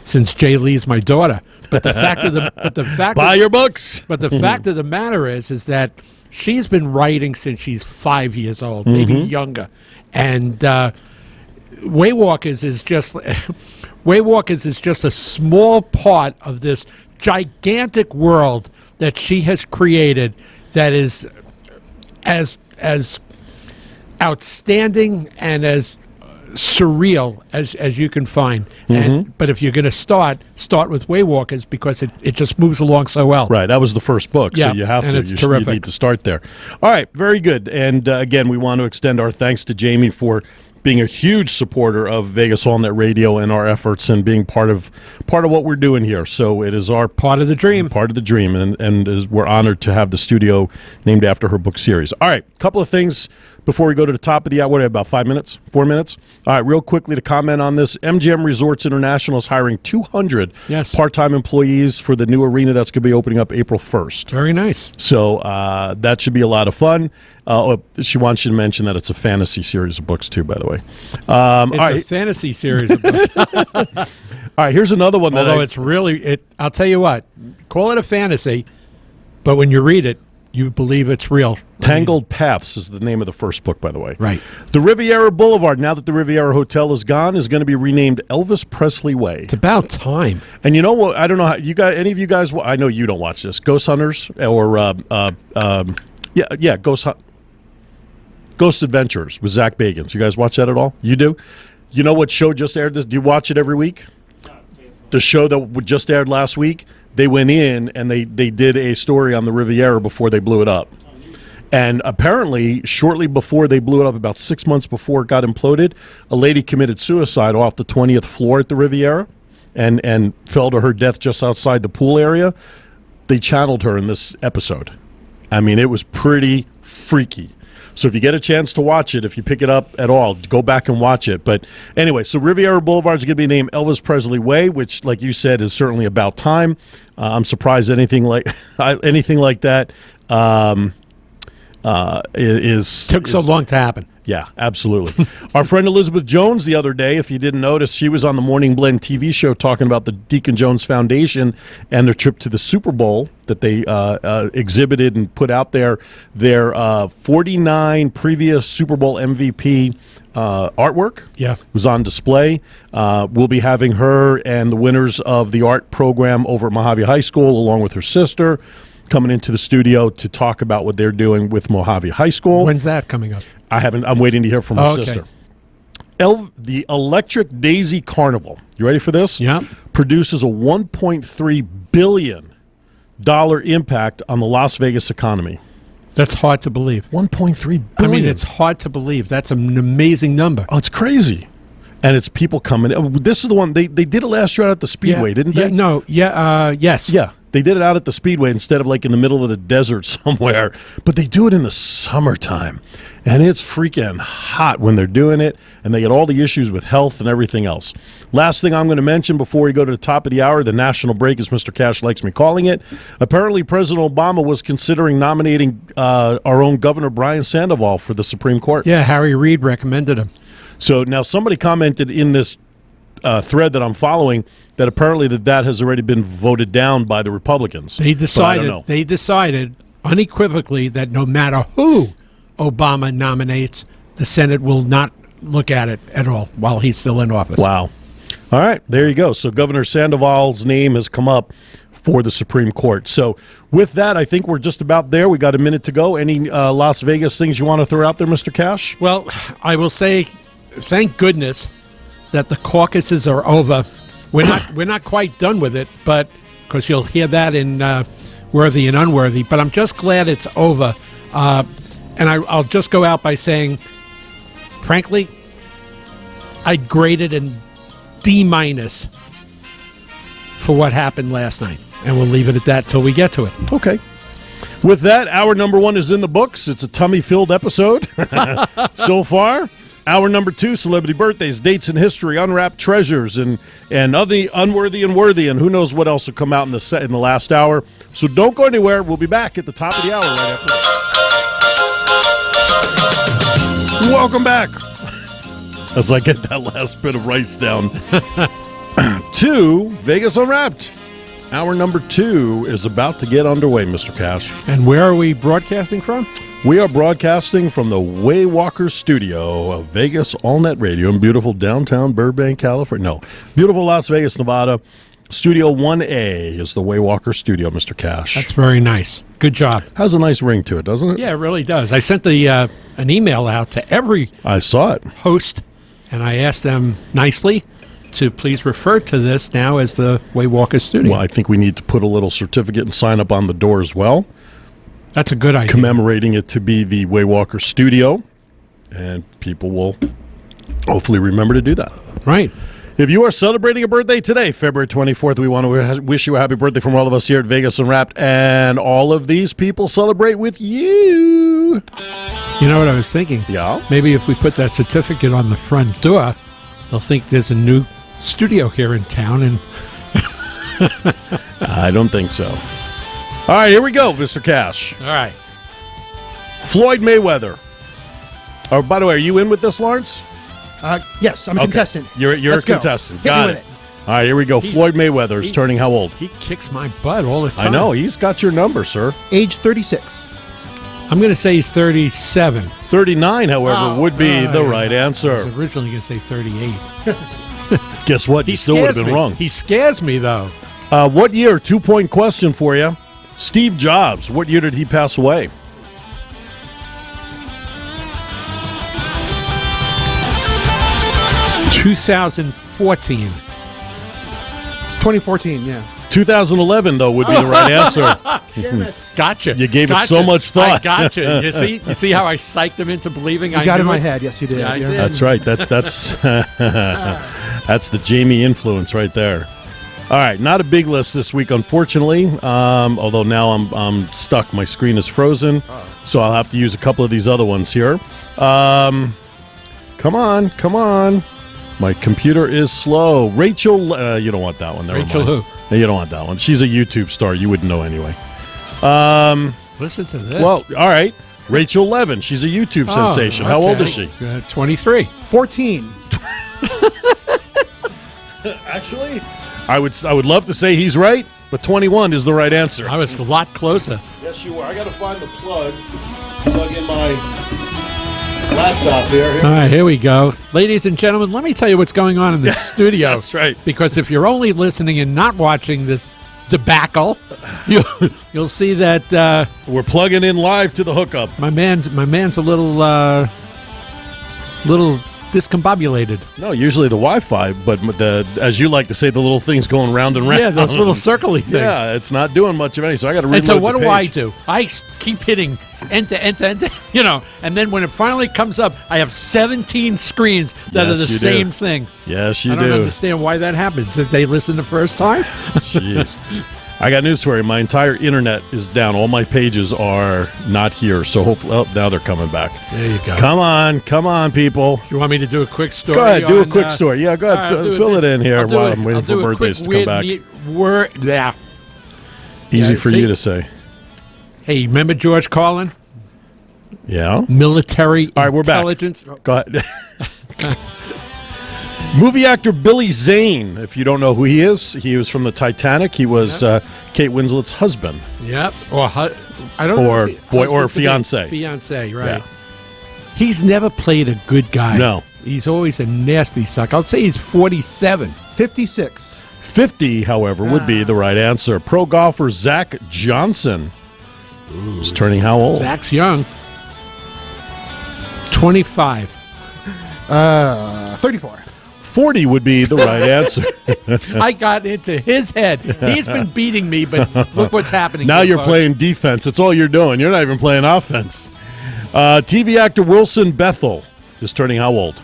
since Jay Lee's my daughter. But the fact of the Buy your books. But the fact of the matter is that she's been writing since she's 5 years old, maybe younger. And Waywalkers is just Waywalkers is just a small part of this gigantic world that she has created that is as outstanding and as surreal as you can find. But if you're going to start with Waywalkers because it just moves along so well. Right, that was the first book, so you have to. It's you terrific. need to start there. All right, very good. And again, we want to extend our thanks to Jamie for being a huge supporter of Vegas All Net Radio and our efforts and being part of what we're doing here. So it is our part of the dream. And we're honored to have the studio named after her book series. All right, a couple of things before we go to the top of the hour. What, about 5 minutes? 4 minutes? All right, real quickly to comment on this. MGM Resorts International is hiring 200 part-time employees for the new arena that's going to be opening up April 1st. Very nice. So that should be a lot of fun. She wants you to mention that it's a fantasy series of books, too, by the way. It's a fantasy series of books. All right, here's another one. Although it's really, I'll tell you what, call it a fantasy, but when you read it, you believe it's real. Tangled Paths is the name of the first book, by the way. Right. The Riviera Boulevard, now that the Riviera Hotel is gone, is going to be renamed Elvis Presley Way. It's about time. And you know what? I don't know how you guys. Any of you guys? I know you don't watch this. Ghost Hunters or Ghost Adventures with Zach Bagans. You guys watch that at all? You do? You know what show just aired this? Do you watch it every week? The show that just aired last week, they went in and they did a story on the Riviera before they blew it up. And apparently, shortly before they blew it up, about 6 months before it got imploded, a lady committed suicide off the 20th floor at the Riviera and fell to her death just outside the pool area. They channeled her in this episode. I mean, it was pretty freaky. So if you get a chance to watch it, if you pick it up at all, go back and watch it. But anyway, so Riviera Boulevard is going to be named Elvis Presley Way, which, like you said, is certainly about time. I'm surprised anything like that took so long to happen. Yeah, absolutely. Our friend Elizabeth Jones the other day, if you didn't notice, she was on the Morning Blend TV show talking about the Deacon Jones Foundation and their trip to the Super Bowl that they exhibited and put out there. Their 49 previous Super Bowl MVP artwork was on display. We'll be having her and the winners of the art program over at Mojave High School, along with her sister, coming into the studio to talk about what they're doing with Mojave High School. When's that coming up? I'm waiting to hear from her sister. The Electric Daisy Carnival, you ready for this? Yeah. Produces a $1.3 billion impact on the Las Vegas economy. That's hard to believe. 1.3 billion. I mean, it's hard to believe. That's an amazing number. Oh, it's crazy. And it's people coming. This is the one, they did it last year out at the Speedway, didn't they? Yes. Yeah. They did it out at the Speedway instead of like in the middle of the desert somewhere. But they do it in the summertime. And it's freaking hot when they're doing it. And they get all the issues with health and everything else. Last thing I'm going to mention before we go to the top of the hour, the national break, as Mr. Cash likes me calling it. Apparently, President Obama was considering nominating our own Governor Brian Sandoval for the Supreme Court. Yeah, Harry Reid recommended him. So now somebody commented in this thread that I'm following that apparently that has already been voted down by the Republicans. They decided unequivocally that no matter who Obama nominates, the Senate will not look at it at all while he's still in office. Wow. All right, there you go. So Governor Sandoval's name has come up for the Supreme Court. So with that, I think we're just about there. We got a minute to go. Any Las Vegas things you want to throw out there, Mr. Cash? Well, I will say thank goodness that the caucuses are over. We're not quite done with it, but because you'll hear that in Worthy and Unworthy. But I'm just glad it's over. And I'll just go out by saying, frankly, I graded in D- for what happened last night. And we'll leave it at that till we get to it. Okay. With that, hour number 1 is in the books. It's a tummy-filled episode so far. Hour number 2, celebrity birthdays, dates in history, unwrapped treasures, and other unworthy and worthy, and who knows what else will come out in the last hour. So don't go anywhere. We'll be back at the top of the hour right after this. Welcome back. As I get that last bit of rice down. To Vegas Unwrapped. Hour number 2 is about to get underway, Mr. Cash. And where are we broadcasting from? We are broadcasting from the Waywalker studio of Vegas All Net Radio in beautiful downtown Burbank, California. No, beautiful Las Vegas, Nevada. Studio 1A is the Waywalker studio, Mr. Cash. That's very nice. Good job. Has a nice ring to it, doesn't it? Yeah, it really does. I sent an email out to every I saw it. host, and I asked them nicely to please refer to this now as the Waywalker studio. Well, I think we need to put a little certificate and sign up on the door as well. That's a good idea. Commemorating it to be the Waywalker studio, and people will Hopefully remember to do that. Right. If you are celebrating a birthday today, February 24th, we want to wish you a happy birthday from all of us here at Vegas Unwrapped. And all of these people celebrate with you. You know what I was thinking? Yeah? Maybe if we put that certificate on the front door, they'll think there's a new studio here in town. And I don't think so. All right, here we go, Mr. Cash. all right. Floyd Mayweather. Oh, by the way, are you in with this, Lawrence? Yes, I'm a contestant. You're Let's a go. contestant. Hit me Got with it. All right, here we go. Floyd Mayweather is turning how old? He kicks my butt all the time. I know. He's got your number, sir. Age 36. I'm going to say he's 37. 39, however, would be the right I answer. was originally going to say 38. Guess what? You still would have been me. wrong. He scares me, though. What year? 2-point question for you. Steve Jobs. What year did he pass away? – 2014. 2014, yeah. 2011, though, would be the right answer. Gotcha. You gave it so much thought. I gotcha. You see how I psyched him into believing I You got knew in my it? head. Yes, you did. Yeah, I did. That's right. That's that's the Jamie influence right there. All right, not a big list this week, unfortunately. Although now I'm stuck. My screen is frozen, so I'll have to use a couple of these other ones here. Come on. My computer is slow. Rachel, you don't want that one. Never Rachel mind. who? No, you don't want that one. She's a YouTube star. You wouldn't know anyway. Listen to this. Well, all right. Rachel Levin. She's a YouTube sensation. How old is she? 23. 14. Actually, I would love to say he's right, but 21 is the right answer. I was a lot closer. Yes, you were. I got to find the plug in my laptop here. All right, here we go. Ladies and gentlemen, let me tell you what's going on in the studio. That's right. Because if you're only listening and not watching this debacle, you'll see that We're plugging in live to the hookup. my man's a little discombobulated. No, usually the Wi-Fi, but as you like to say, the little things going round and round. Yeah, those little circly things. Yeah, it's not doing much of any. So I got to reload And so what the do I page. do? I keep hitting enter, and then when it finally comes up, I have 17 screens that Yes, are the you same do. thing. Yes, you I don't do. understand why that happens. Did they listen the first time? Jeez. I got news for you. My entire internet is down. All my pages are not here. So hopefully, now they're coming back. There you go. Come on, people. You want me to do a quick story? Go ahead, do a on, quick story. Yeah, go ahead, all right, fill it in here I'll do while it. I'm waiting I'll for do a birthdays quick, to come back. neat word. Yeah. Easy Yeah, for see? you to say. Hey, remember George Carlin? Yeah. Military All right, we're back. intelligence. Go ahead. Movie actor Billy Zane. If you don't know who he was from the Titanic. He was Kate Winslet's husband. Yep. Or I don't know. Or if he- boy- or husband to be. fiance. Fiance, right. Yeah. He's never played a good guy. No. He's always a nasty suck. I'll say he's 47. 56. 50, however, would be the right answer. Pro golfer Zach Johnson is turning how old? Zach's young. 25. 34. 40 would be the right answer. I got into his head. He's been beating me, but look what's happening. Now here, you're folks. playing defense. It's all you're doing. You're not even playing offense. TV actor Wilson Bethel is turning how old?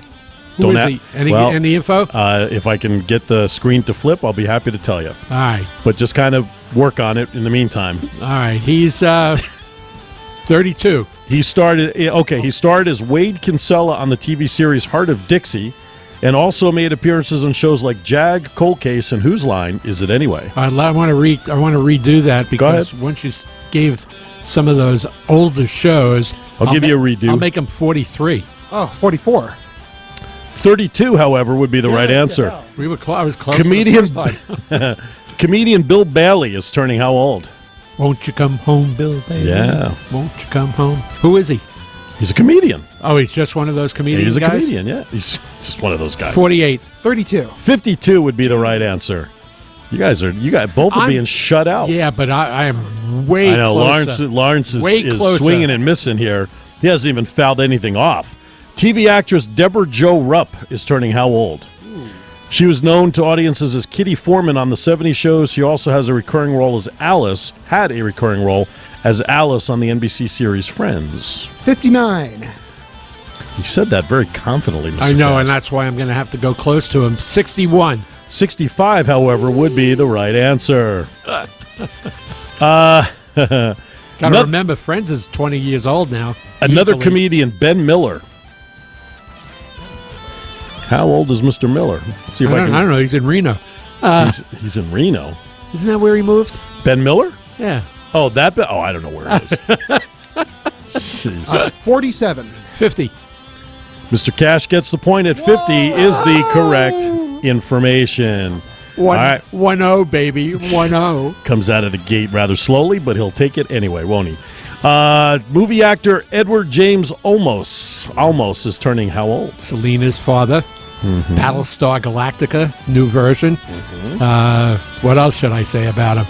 Who is a- he? Any well, info? If I can get the screen to flip, I'll be happy to tell you. All right. But just kind of work on it in the meantime. All right. He's 32. He started as Wade Kinsella on the TV series Heart of Dixie, and also made appearances on shows like Jag, Cold Case, and Whose Line Is It Anyway? I want to redo that because once you gave some of those older shows, I'll give you a redo. I'll make him 43. Oh, 44. 32, however, would be the right answer. We were I was close. Comedian, The first time. comedian Bill Bailey is turning how old? Won't you come home, Bill Bailey? Yeah. Won't you come home? Who is he? He's a comedian. Oh, he's just one of those comedian He's a guys? comedian, yeah. He's just one of those guys. 48. 32. 52 would be the right answer. You guys both are I'm- being shut out. Yeah, but I am way I know closer. Lawrence Way is closer. swinging and missing here. He hasn't even fouled anything off. TV actress Deborah Jo Rupp is turning how old? She was known to audiences as Kitty Foreman on the 70s shows. She also has a recurring role as Alice, had a recurring role as Alice on the NBC series Friends. 59. He said that very confidently, Mr. I know, Cash. and that's why I'm going to have to go close to him. 61. 65, however, would be the right answer. Got to remember, Friends is 20 years old now. Another Easily. comedian, Ben Miller. How old is Mr. Miller? Let's see if I I don't know. He's in Reno. He's in Reno. Isn't that where he moved? Ben Miller? Yeah. Oh, I don't know where it is. Jeez. 47. 50. Mr. Cash gets the point at 50 is the correct information. 1-0, baby. 1-0. Comes out of the gate rather slowly, but he'll take it anyway, won't he? Movie actor Edward James Olmos is turning how old? Selena's father. Mm-hmm. Battlestar Galactica, new version. What else should I say about him?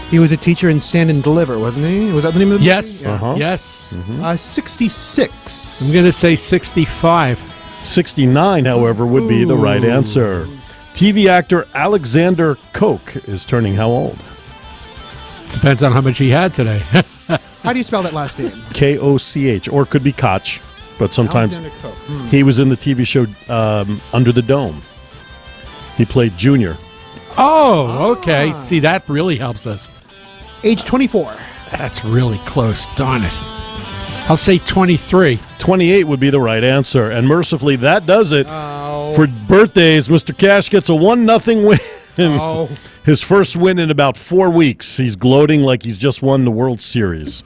He was a teacher in Stand and Deliver, wasn't he? Was that the name of the Yes. movie? Uh-huh. Yes. 66. I'm going to say 65. 69, however, would be the right answer. TV actor Alexander Koch is turning how old? Depends on how much he had today. How do you spell that last name? Koch, or it could be Koch, but sometimes Alexander Koch. he was in the TV show Under the Dome. He played Junior. Oh, okay. See, that really helps us. Age 24. That's really close. Darn it. I'll say 23. 28 would be the right answer. And mercifully, that does it. For birthdays, Mr. Cash gets a 1-0 win. Oh. His first win in about 4 weeks. He's gloating like he's just won the World Series.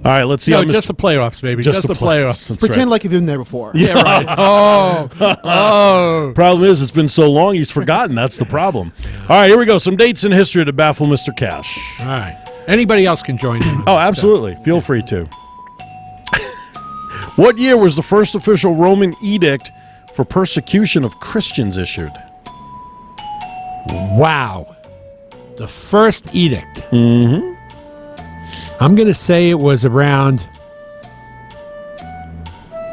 All right, let's see how just the playoffs, baby. Just the playoffs. That's Pretend right. like you've been there before. Yeah, right. Oh. Problem is, it's been so long, he's forgotten. That's the problem. All right, here we go. Some dates in history to baffle Mr. Cash. All right. Anybody else can join in. Oh, absolutely. Feel free to. What year was the first official Roman edict for persecution of Christians issued? Wow. The first edict. Mm-hmm. I'm going to say it was around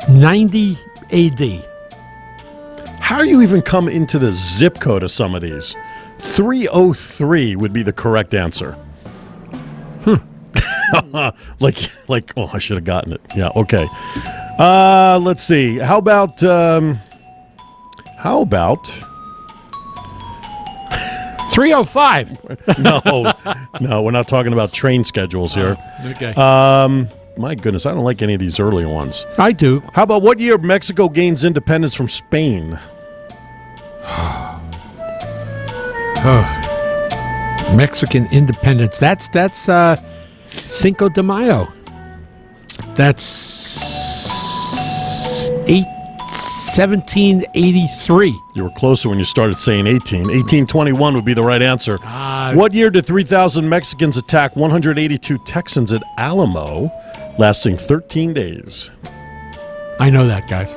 90 AD. How do you even come into the zip code of some of these? 303 would be the correct answer. like, oh, I should have gotten it. Yeah, okay. Let's see. How about 305. no, we're not talking about train schedules here. Okay. My goodness, I don't like any of these earlier ones. I do. How about what year Mexico gains independence from Spain? Mexican independence. That's Cinco de Mayo. That's 1783. You were closer when you started saying 18. 1821 would be the right answer. What year did 3,000 Mexicans attack 182 Texans at Alamo, lasting 13 days? I know that, guys.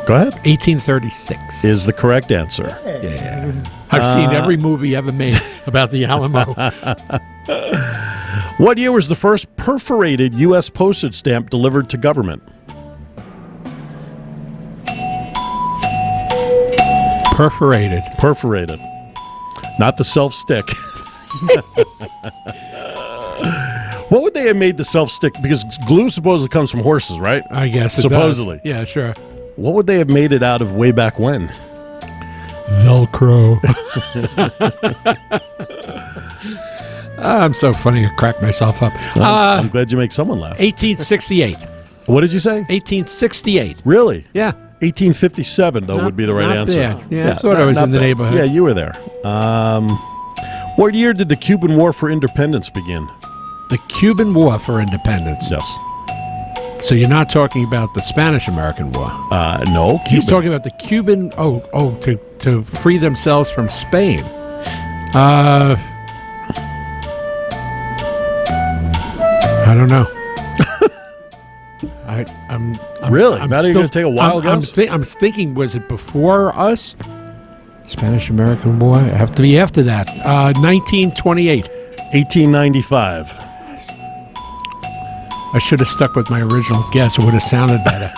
Go ahead. 1836. Is the correct answer. Yeah. I've seen every movie ever made about the Alamo. What year was the first perforated U.S. postage stamp delivered to government? Perforated. Perforated. Not the self-stick. What would they have made the self-stick? Because glue supposedly comes from horses, right? I guess it supposedly. does. Yeah, sure. What would they have made it out of way back when? Velcro. I'm so funny to crack myself up. I'm glad you make someone laugh. 1868. What did you say? 1868. Really? Yeah. 1857, though, would be the right not answer. Bad. Yeah, I thought I was in the bad. neighborhood. Yeah, you were there. What year did the Cuban War for Independence begin? The Cuban War for Independence. Yes. So you're not talking about the Spanish-American War. No, He's Cuban. talking about the Cuban. To free themselves from Spain. I don't know. I'm Really? I'm Now you're still- gonna take a wild guess? I'm thinking, was it before us? Spanish-American War? It have to be after that. 1928. 1895. I should have stuck with my original guess. It would have sounded better.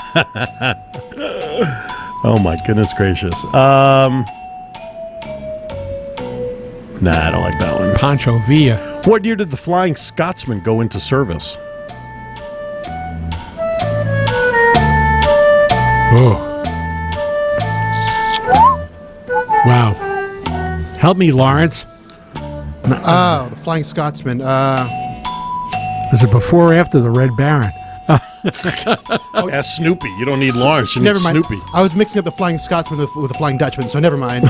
Oh, my goodness gracious. Nah, I don't like that one. Pancho Villa. What year did the Flying Scotsman go into service? Oh. Wow. Help me, Lawrence. Oh, the Flying Scotsman. Was it before or after the Red Baron? Ask Snoopy. You don't need Lawrence. You need Never mind. Snoopy. I was mixing up the Flying Scotsman with the Flying Dutchman, so never mind.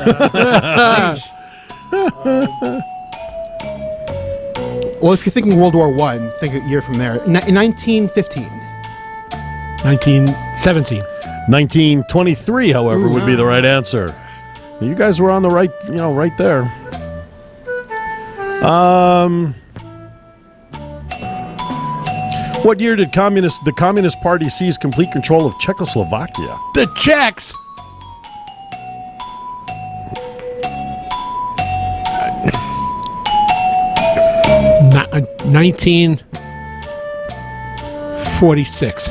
Well, if you're thinking World War I, think a year from there. In 1915. 1917. 1923, however, would be the right answer. You guys were on the right, right there. What year did the Communist Party seize complete control of Czechoslovakia? The Czechs. Not 1946.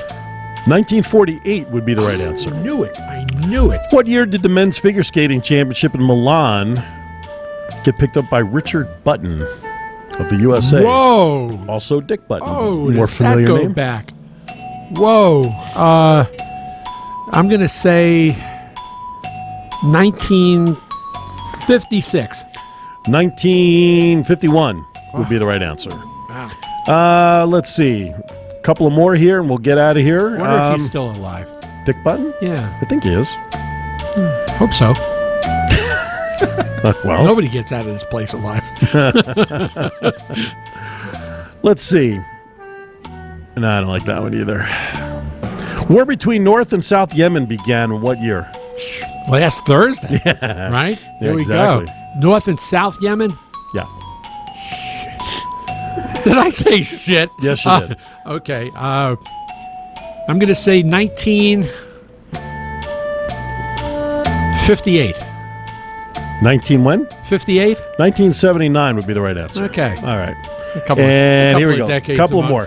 1948 would be the right answer. I knew it. I knew it. What year did the men's figure skating championship in Milan get picked up by Richard Button of the USA? Whoa. Also Dick Button. Oh, more does familiar that go name. back? Whoa. I'm going to say 1956. 1951 would be the right answer. Wow. Let's see. A couple of more here, and we'll get out of here. I wonder if he's still alive. Dick Button? Yeah. I think he is. Hope so. Well, Nobody gets out of this place alive. let's see. No, I don't like that one either. War between North and South Yemen began what year? Last Thursday. Yeah. Right? Here we exactly. go. North and South Yemen? Yeah. Did I say shit? Yes, you did. Okay. I'm going to say 1958. 19 when? 58? 1979 would be the right answer. Okay. All right. And here we go. A couple more.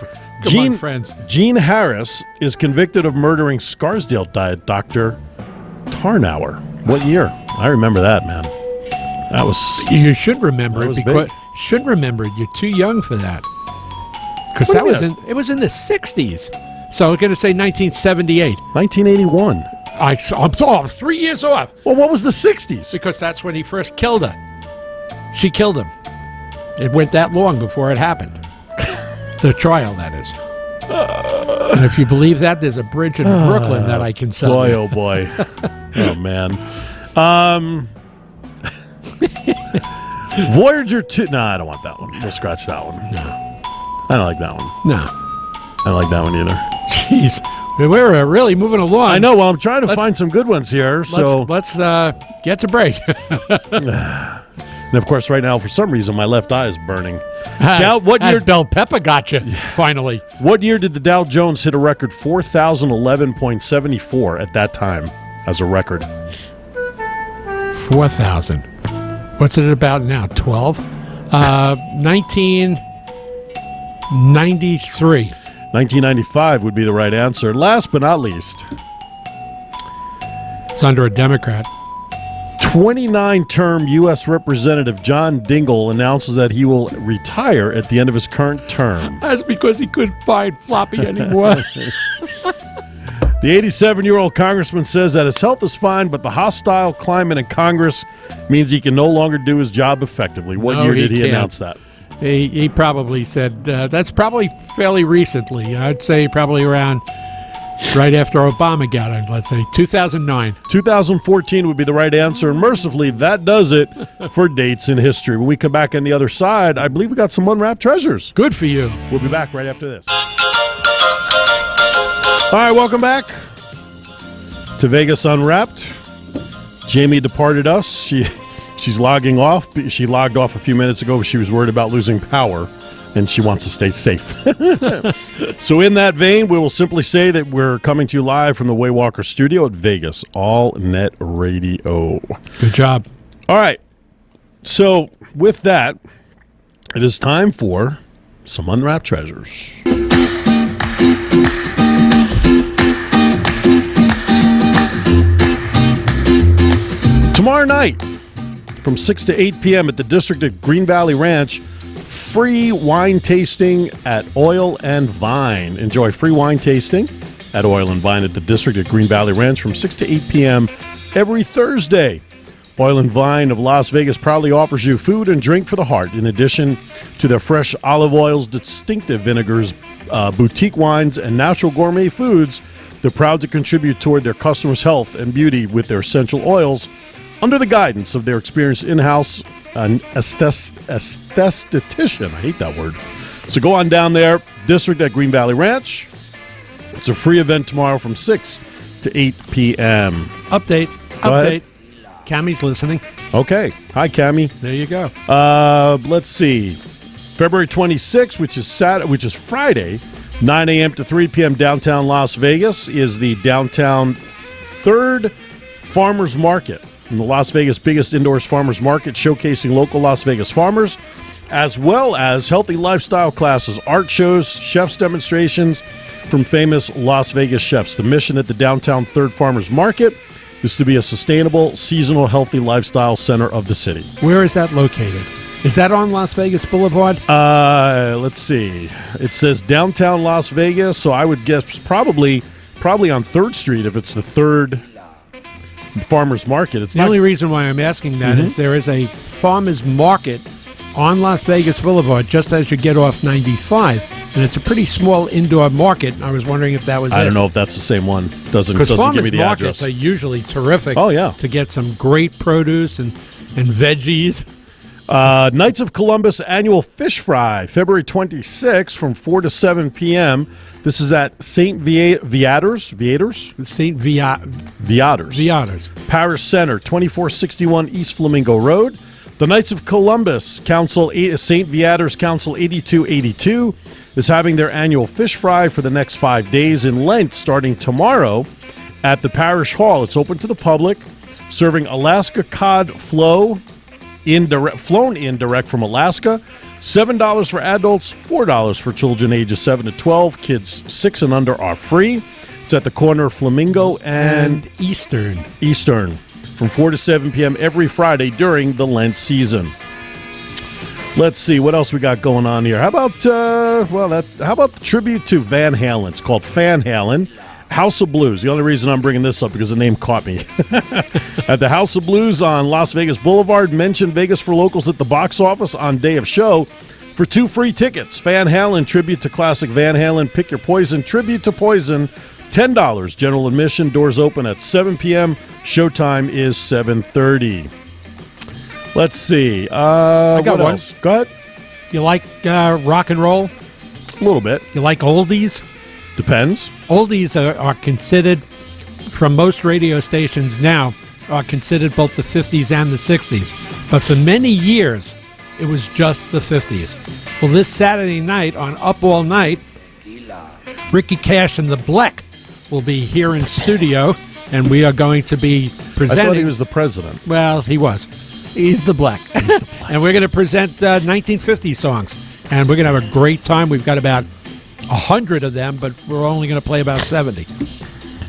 Friends. Gene Harris is convicted of murdering Scarsdale Dr. Tarnower. What year? I remember that, man. That was... You should remember it because... big. Should remember it. You're too young for that. Because What that do you was mean? it was in the 60s. So I'm going to say 1978. 1981. I'm 3 years off. Well, what was the 60s? Because that's when he first killed her. She killed him. It went that long before it happened. The trial, that is. And if you believe that, there's a bridge in Brooklyn that I can sell. Boy, you. oh boy. Oh, man. Voyager 2. No, I don't want that one. We'll scratch that one. No. I don't like that one. No. I don't like that one either. Jeez. We're really moving along. I know. Well, I'm trying to find some good ones here. So let's get to break. And of course, right now, for some reason, my left eye is burning. Dow, what year? Bell Pepper got you, finally. What year did the Dow Jones hit a record 4,011.74 at that time as a record? 4,000. What's it about now? 12? 1993. 1995 would be the right answer. Last but not least, it's under a Democrat. 29-term U.S. Representative John Dingell announces that he will retire at the end of his current term. That's because he couldn't find floppy anymore. The 87-year-old congressman says that his health is fine, but the hostile climate in Congress means he can no longer do his job effectively. What year did he announce that? He probably said, that's probably fairly recently. I'd say probably around right after Obama got it, let's say 2009. 2014 would be the right answer, and mercifully, that does it for dates in history. When we come back on the other side, I believe we got some unwrapped treasures. Good for you. We'll be back right after this. All right, welcome back to Vegas Unwrapped. Jamie departed us. She's logging off. She logged off a few minutes ago. She was worried about losing power, and she wants to stay safe. So in that vein, we will simply say that we're coming to you live from the Waywalker studio at Vegas All Net Radio. Good job. All right. So with that, it is time for some unwrapped treasures. Tomorrow night, from 6 to 8 p.m. at the District at Green Valley Ranch, free wine tasting at Oil and Vine. Enjoy free wine tasting at Oil and Vine at the District at Green Valley Ranch from 6 to 8 p.m. every Thursday. Oil and Vine of Las Vegas proudly offers you food and drink for the heart. In addition to their fresh olive oils, distinctive vinegars, boutique wines, and natural gourmet foods, they're proud to contribute toward their customers' health and beauty with their essential oils under the guidance of their experienced in-house aesthetician. I hate that word. So go on down there, District at Green Valley Ranch. It's a free event tomorrow from 6 to 8 p.m. Update. Go ahead. Cammie's listening. Okay. Hi, Cammie. There you go. Let's see. February 26th, which is Friday, 9 a.m. to 3 p.m. downtown Las Vegas, is the downtown third farmers market. And the Las Vegas biggest indoors farmers market, showcasing local Las Vegas farmers, as well as healthy lifestyle classes, art shows, chefs demonstrations from famous Las Vegas chefs. The mission at the downtown third farmers market is to be a sustainable, seasonal, healthy lifestyle center of the city. Where is that located? Is that on Las Vegas Boulevard? Let's see. It says downtown Las Vegas, so I would guess probably on 3rd Street if it's the third farmers market. It's the only reason why I'm asking that is there is a farmers market on Las Vegas Boulevard just as you get off 95, and it's a pretty small indoor market. I was wondering if that was I don't know if that's the same one. Doesn't give me the farmers markets address. are usually terrific. Oh, yeah. To get some great produce and veggies. Knights of Columbus annual fish fry, February 26th from 4 to 7 p.m. This is at St. Viator's Parish Center, 2461 East Flamingo Road. The Knights of Columbus St. Viator's Council 8282 is having their annual fish fry for the next 5 days in Lent, starting tomorrow at the Parish Hall. It's open to the public, serving Alaska cod flown in direct from Alaska. $7 for adults, $4 for children ages 7 to 12. Kids 6 and under are free. It's at the corner of Flamingo and Eastern. From 4 to 7 p.m. every Friday during the Lent season. Let's see what else we got going on here. How about the tribute to Van Halen? It's called Van Halen House of Blues. The only reason I'm bringing this up because the name caught me. At the House of Blues on Las Vegas Boulevard, mention Vegas for Locals at the box office on day of show for 2 free tickets. Van Halen tribute to classic Van Halen. Pick your poison. Tribute to Poison. $10 general admission. Doors open at 7 p.m. Showtime is 7:30. Let's see. I got one. Else? Go ahead. You like rock and roll? A little bit. You like oldies? Depends. Oldies are considered, from most radio stations now, are considered both the 50s and the 60s. But for many years, it was just the 50s. Well, this Saturday night on Up All Night, Ricky Cash and the Black will be here in studio, and we are going to be presenting. I thought he was the president. Well, he was. He's the Black. And we're going to present 1950 songs. And we're going to have a great time. We've got about 100 of them, but we're only going to play about 70.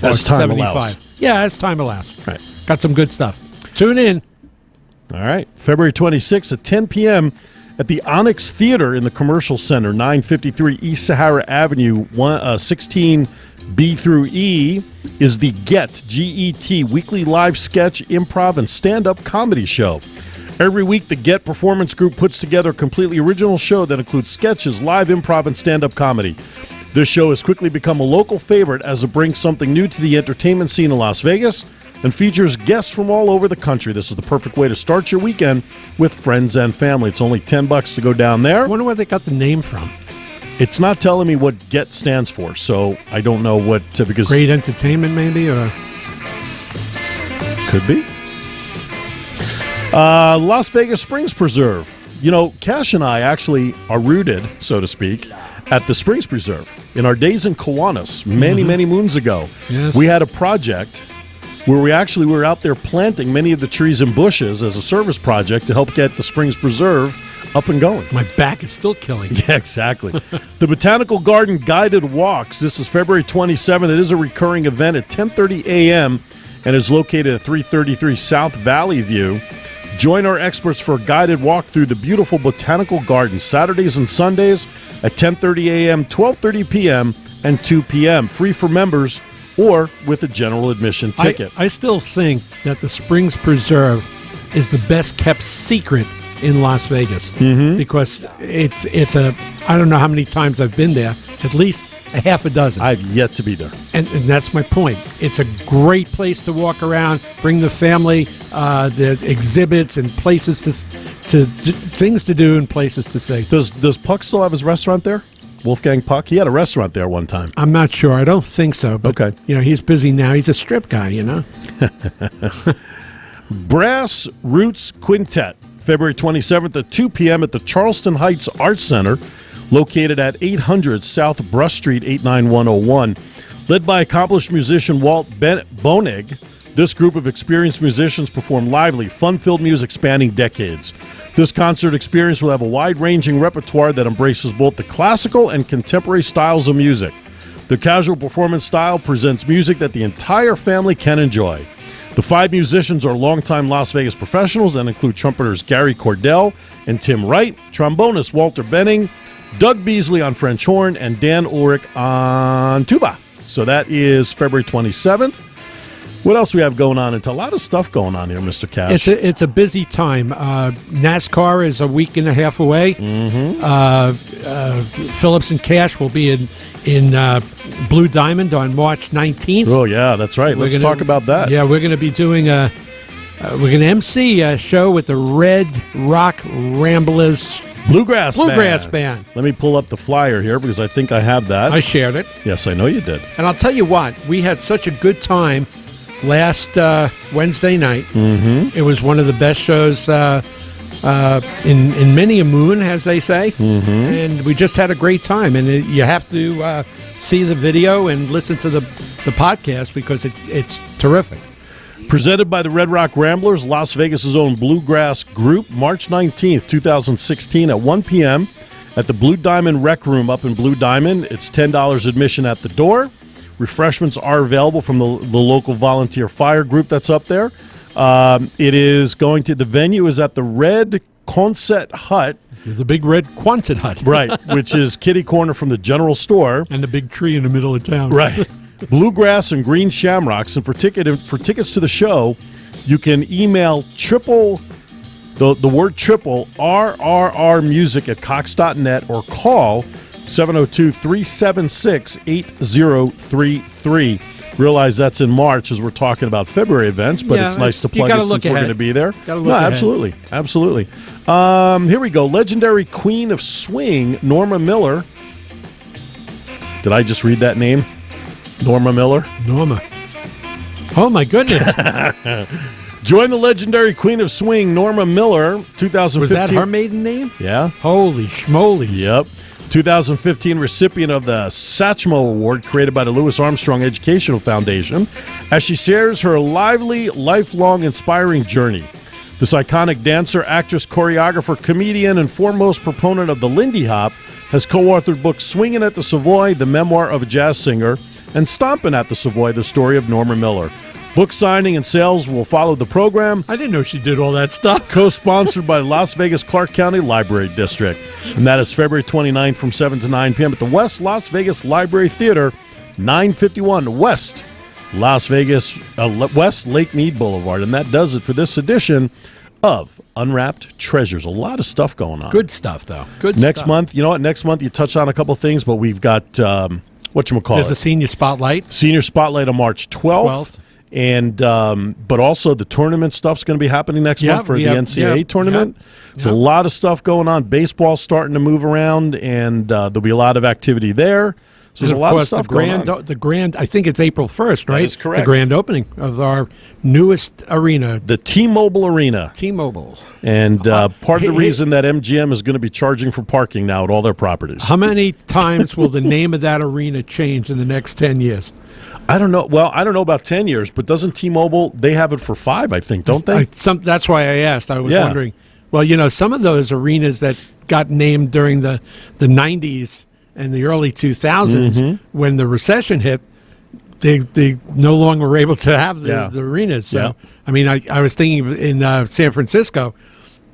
As time allows. Yeah, as time allows. Right. Got some good stuff. Tune in. All right. February 26th at 10 p.m. at the Onyx Theater in the Commercial Center, 953 East Sahara Avenue, 16B through E, is the GET weekly live sketch, improv, and stand-up comedy show. Every week, the Get Performance Group puts together a completely original show that includes sketches, live improv, and stand-up comedy. This show has quickly become a local favorite as it brings something new to the entertainment scene in Las Vegas and features guests from all over the country. This is the perfect way to start your weekend with friends and family. It's only $10 to go down there. I wonder where they got the name from. It's not telling me what GET stands for, so I don't know what, because... Great Entertainment, maybe, or... Could be. Las Vegas Springs Preserve. You know, Cash and I actually are rooted, so to speak, at the Springs Preserve. In our days in Kiwanis, many moons ago, yes, we had a project where we actually were out there planting many of the trees and bushes as a service project to help get the Springs Preserve up and going. My back is still killing. Yeah, exactly. The Botanical Garden Guided Walks. This is February 27th. It is a recurring event at 10:30 a.m. and is located at 333 South Valley View. Join our experts for a guided walk through the beautiful Botanical Gardens, Saturdays and Sundays at 10:30 a.m., 12:30 p.m. and 2 p.m. Free for members or with a general admission ticket. I still think that the Springs Preserve is the best kept secret in Las Vegas because it's a, I don't know how many times I've been there, at least a half a dozen. I've yet to be there. And that's my point. It's a great place to walk around, bring the family, the exhibits and places to things to do and places to see. Does Puck still have his restaurant there? Wolfgang Puck? He had a restaurant there one time. I'm not sure. I don't think so. But, okay. He's busy now. He's a strip guy, Brass Roots Quintet, February 27th at 2 p.m. at the Charleston Heights Arts Center, located at 800 South Brush Street, 89101. Led by accomplished musician Walt Bonig, this group of experienced musicians perform lively, fun-filled music spanning decades. This concert experience will have a wide-ranging repertoire that embraces both the classical and contemporary styles of music. The casual performance style presents music that the entire family can enjoy. The 5 musicians are longtime Las Vegas professionals and include trumpeters Gary Cordell and Tim Wright, trombonist Walter Benning, Doug Beasley on French horn, and Dan Ulrich on tuba. So that is February 27th. What else we have going on? It's a lot of stuff going on here, Mr. Cash. It's a busy time. NASCAR is a week and a half away. Phillips and Cash will be in Blue Diamond on March 19th. Oh, yeah, that's right. Let's talk about that. Yeah, we're going to be doing we're going to MC a show with the Red Rock Ramblers Bluegrass Band. Let me pull up the flyer here because I think I have that. I shared it. Yes, I know you did. And I'll tell you what, we had such a good time last Wednesday night. It was one of the best shows in many a moon, as they say. And we just had a great time. And you have to see the video and listen to the podcast because it's terrific. Presented by the Red Rock Ramblers, Las Vegas' own bluegrass group, March 19th, 2016 at 1 p.m. at the Blue Diamond Rec Room up in Blue Diamond. It's $10 admission at the door. Refreshments are available from the local volunteer fire group that's up there. The venue is at the Red Quonset Hut. The big red Quonset Hut. Right, which is kitty corner from the general store. And the big tree in the middle of town. Right. Bluegrass and Green Shamrocks. And for tickets to the show, you can email the word triple, RRRmusic at cox.net or call 702-376-8033. Realize that's in March as we're talking about February events, but it's nice to plug it since we're going to be there. Absolutely. Here we go. Legendary Queen of Swing, Norma Miller. Did I just read that name? Norma Miller? Norma. Oh, my goodness. Join the legendary Queen of Swing, Norma Miller, 2015. Was that her maiden name? Yeah. Holy schmolies. Yep. 2015 recipient of the Satchmo Award created by the Louis Armstrong Educational Foundation as she shares her lively, lifelong, inspiring journey. This iconic dancer, actress, choreographer, comedian, and foremost proponent of the Lindy Hop has co-authored books Swingin' at the Savoy, the memoir of a jazz singer, and Stompin' at the Savoy, the story of Norma Miller. Book signing and sales will follow the program. I didn't know she did all that stuff. Co-sponsored by the Las Vegas Clark County Library District. And that is February 29th from 7 to 9 p.m. at the West Las Vegas Library Theater, 951 West Las Vegas, West Lake Mead Boulevard. And that does it for this edition of Unwrapped Treasures. A lot of stuff going on. Good stuff, though. Next month, you know what? Next month you touch on a couple things, but we've got, whatchamacallit? There's a senior spotlight. Senior spotlight on March 12th. And but also the tournament stuff's going to be happening next month for the NCAA tournament. There's a lot of stuff going on. Baseball starting to move around, and there'll be a lot of activity there. So there's a lot of stuff going on. The grand, I think it's April 1st, right? That is correct. The grand opening of our newest arena. The T-Mobile Arena. T-Mobile. And part of the reason that MGM is going to be charging for parking now at all their properties. How many times will the name of that arena change in the next 10 years? I don't know. Well, I don't know about 10 years, but doesn't T-Mobile, they have it for 5, I think, don't they? That's why I asked. I was wondering. Well, you know, some of those arenas that got named during the 90s and the early 2000s, when the recession hit, they no longer were able to have the arenas. So, I mean, I was thinking in San Francisco,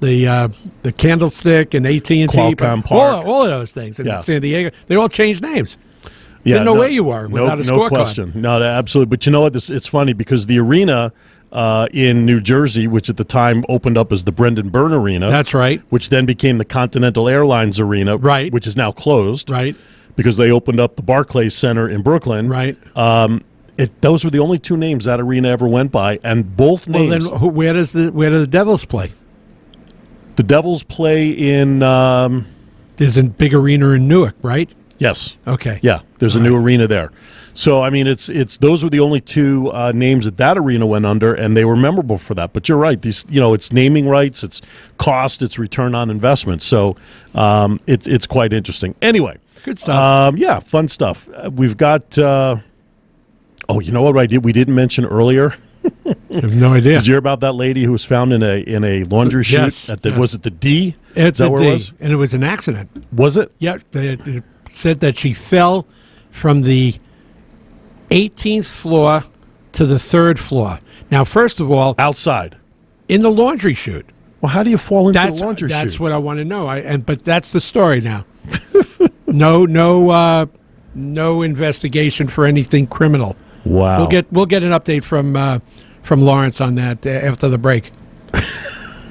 the Candlestick and AT&T, Qualcomm Park. all of those things. In San Diego, they all changed names. Didn't know where you were without a scorecard. No question. No, absolutely. But you know what? It's funny because the arena in New Jersey, which at the time opened up as the Brendan Byrne Arena. That's right. Which then became the Continental Airlines Arena. Right. Which is now closed. Right. Because they opened up the Barclays Center in Brooklyn. Right. Those were the only two names that arena ever went by, and both names. Well, then where do the Devils play? The Devils play in. There's a big arena in Newark, right? Yes. Okay. Yeah, there's a new arena there. So I mean, it's those were the only two names that arena went under, and they were memorable for that. But you're right; these, it's naming rights, it's cost, it's return on investment. So it's quite interesting. Anyway, good stuff. Yeah, fun stuff. We've got. You know what we didn't mention earlier? I have no idea. Did you hear about that lady who was found in a laundry chute? Yes. Was it the D? It's the D, it was? and it was an accident. Was it? Yeah, they said that she fell from the 18th floor to the 3rd floor. Now, first of all, outside in the laundry chute. Well, how do you fall into the laundry chute? That's what I want to know. But that's the story now. No investigation for anything criminal. Wow. We'll get an update from Lawrence on that after the break.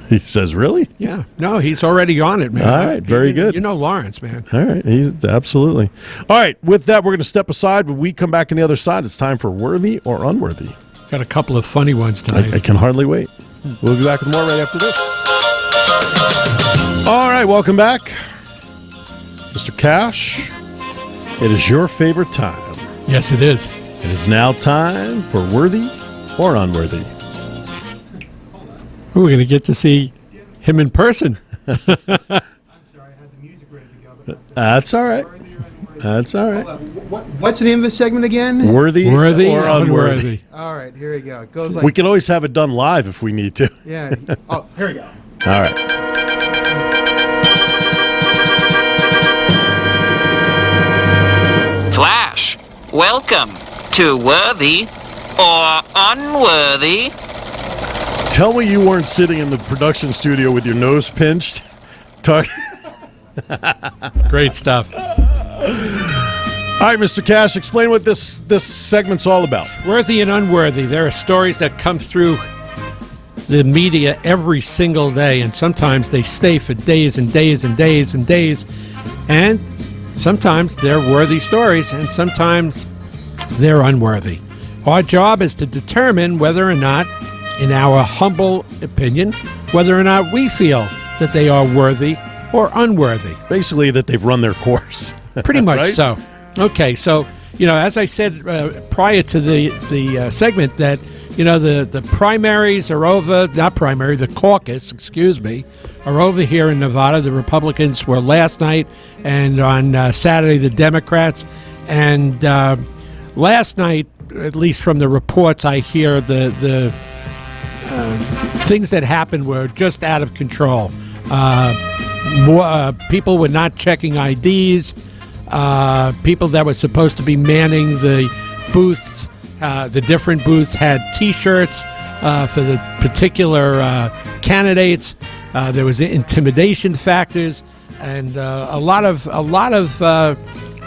He says, really? Yeah. No, he's already on it, man. All right. Very good. You know Lawrence, man. All right. He's absolutely. All right. With that, we're going to step aside. When we come back on the other side, it's time for Worthy or Unworthy. Got a couple of funny ones tonight. I can hardly wait. We'll be back with more right after this. All right. Welcome back. Mr. Cash, it is your favorite time. Yes, it is. It is now time for Worthy or Unworthy. We're going to get to see him in person. I'm sorry, I had the music ready to go. But That's all right. That's all right. What's the name of the segment again? Worthy or unworthy. All right, here we go. It goes like We can always have it done live if we need to. yeah. Oh, here we go. All right. Flash, welcome to Worthy or Unworthy. Tell me you weren't sitting in the production studio with your nose pinched. Great stuff. All right, Mr. Cash, explain what this segment's all about. Worthy and unworthy. There are stories that come through the media every single day, and sometimes they stay for days and days and days and days. And sometimes they're worthy stories, and sometimes they're unworthy. Our job is to determine whether or not, in our humble opinion, whether or not we feel that they are worthy or unworthy. Basically, that they've run their course. Pretty much right? so. Okay, so, as I said prior to the segment, that, the primaries are over, the caucus, are over here in Nevada. The Republicans were last night, and on Saturday, the Democrats. And last night, at least from the reports I hear, the things that happened were just out of control. More people were not checking IDs. People that were supposed to be manning the booths, the different booths, had T-shirts for the particular candidates. There was intimidation factors and a lot of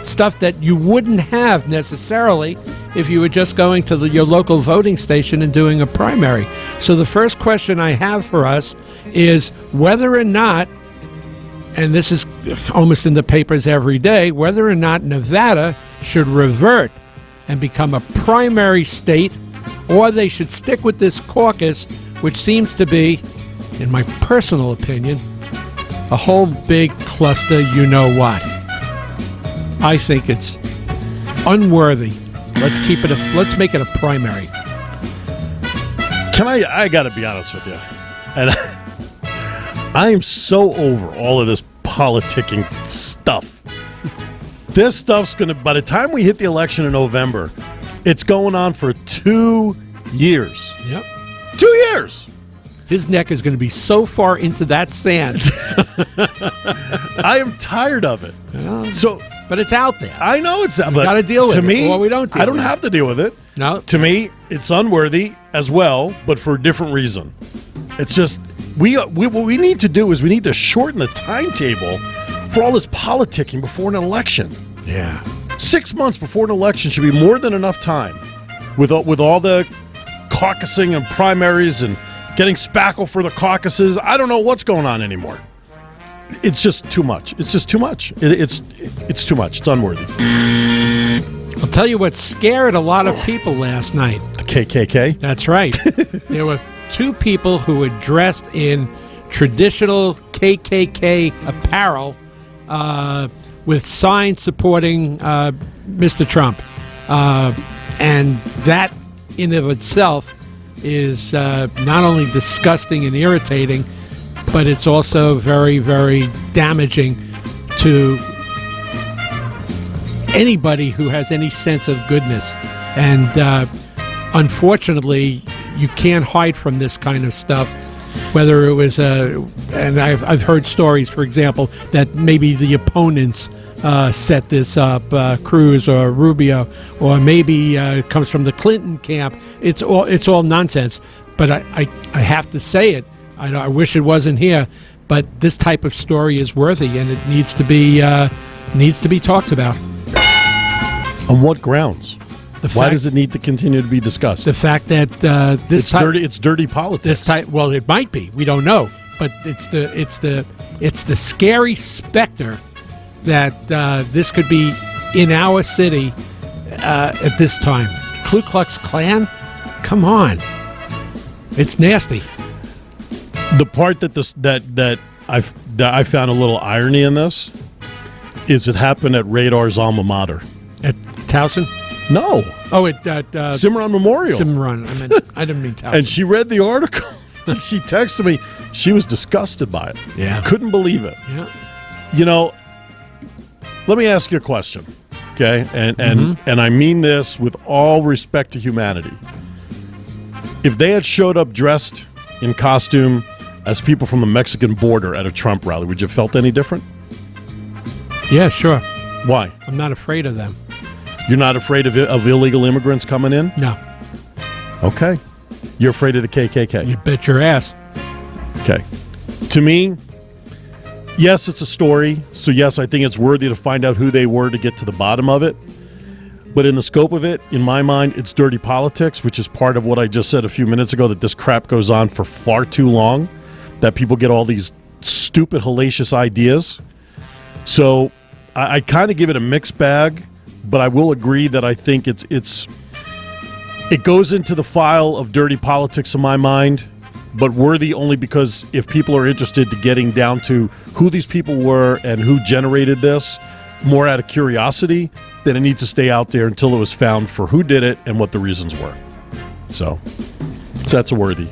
stuff that you wouldn't have necessarily if you were just going to your local voting station and doing a primary. So the first question I have for us is whether or not, and this is almost in the papers every day, whether or not Nevada should revert and become a primary state, or they should stick with this caucus, which seems to be, in my personal opinion, a whole big cluster you-know-what. I think it's unworthy. Let's make it a primary. I got to be honest with you. And I am so over all of this politicking stuff. This stuff's going to, by the time we hit the election in November, it's going on for 2 years. Yep. 2 years. His neck is going to be so far into that sand. I am tired of it. But it's out there. I know it's out there. We got to deal with it. To me, or we don't I don't have to deal with it. No. To me, it's unworthy as well, but for a different reason. It's just, what we need to do is we need to shorten the timetable for all this politicking before an election. Yeah. 6 months before an election should be more than enough time with all the caucusing and primaries and getting spackle for the caucuses. I don't know what's going on anymore. It's just too much. It's just too much. It's too much. It's unworthy. I'll tell you what scared a lot of people last night. The KKK? That's right. There were 2 people who were dressed in traditional KKK apparel with signs supporting Mr. Trump. And that in of itself is not only disgusting and irritating, but it's also very, very damaging to anybody who has any sense of goodness. And unfortunately, you can't hide from this kind of stuff. Whether it was and I've heard stories, for example, that maybe the opponents set this up, Cruz or Rubio, or maybe it comes from the Clinton camp. It's all nonsense. But I have to say it. I wish it wasn't here, but this type of story is worthy, and it needs to be talked about. On what grounds? Why does it need to continue to be discussed? The fact that it's dirty politics. Well, it might be. We don't know, but it's the scary specter that this could be in our city at this time. Ku Klux Klan? Come on, it's nasty. The part that I found a little irony in this is it happened at Radar's alma mater. At Towson? No. Oh, at Cimarron Memorial. Cimarron. I didn't mean Towson. And she read the article and she texted me. She was disgusted by it. Yeah. Couldn't believe it. Yeah. You know, let me ask you a question, okay? And I mean this with all respect to humanity. If they had showed up dressed in costume as people from the Mexican border at a Trump rally, would you have felt any different? Yeah, sure. Why? I'm not afraid of them. You're not afraid of illegal immigrants coming in? No. Okay. You're afraid of the KKK? You bet your ass. Okay. To me, yes, it's a story. So, yes, I think it's worthy to find out who they were to get to the bottom of it. But in the scope of it, in my mind, it's dirty politics, which is part of what I just said a few minutes ago, that this crap goes on for far too long, that people get all these stupid, hellacious ideas. So I kind of give it a mixed bag, but I will agree that I think it goes into the file of dirty politics in my mind, but worthy only because if people are interested to getting down to who these people were and who generated this, more out of curiosity, then it needs to stay out there until it was found for who did it and what the reasons were. So that's a worthy.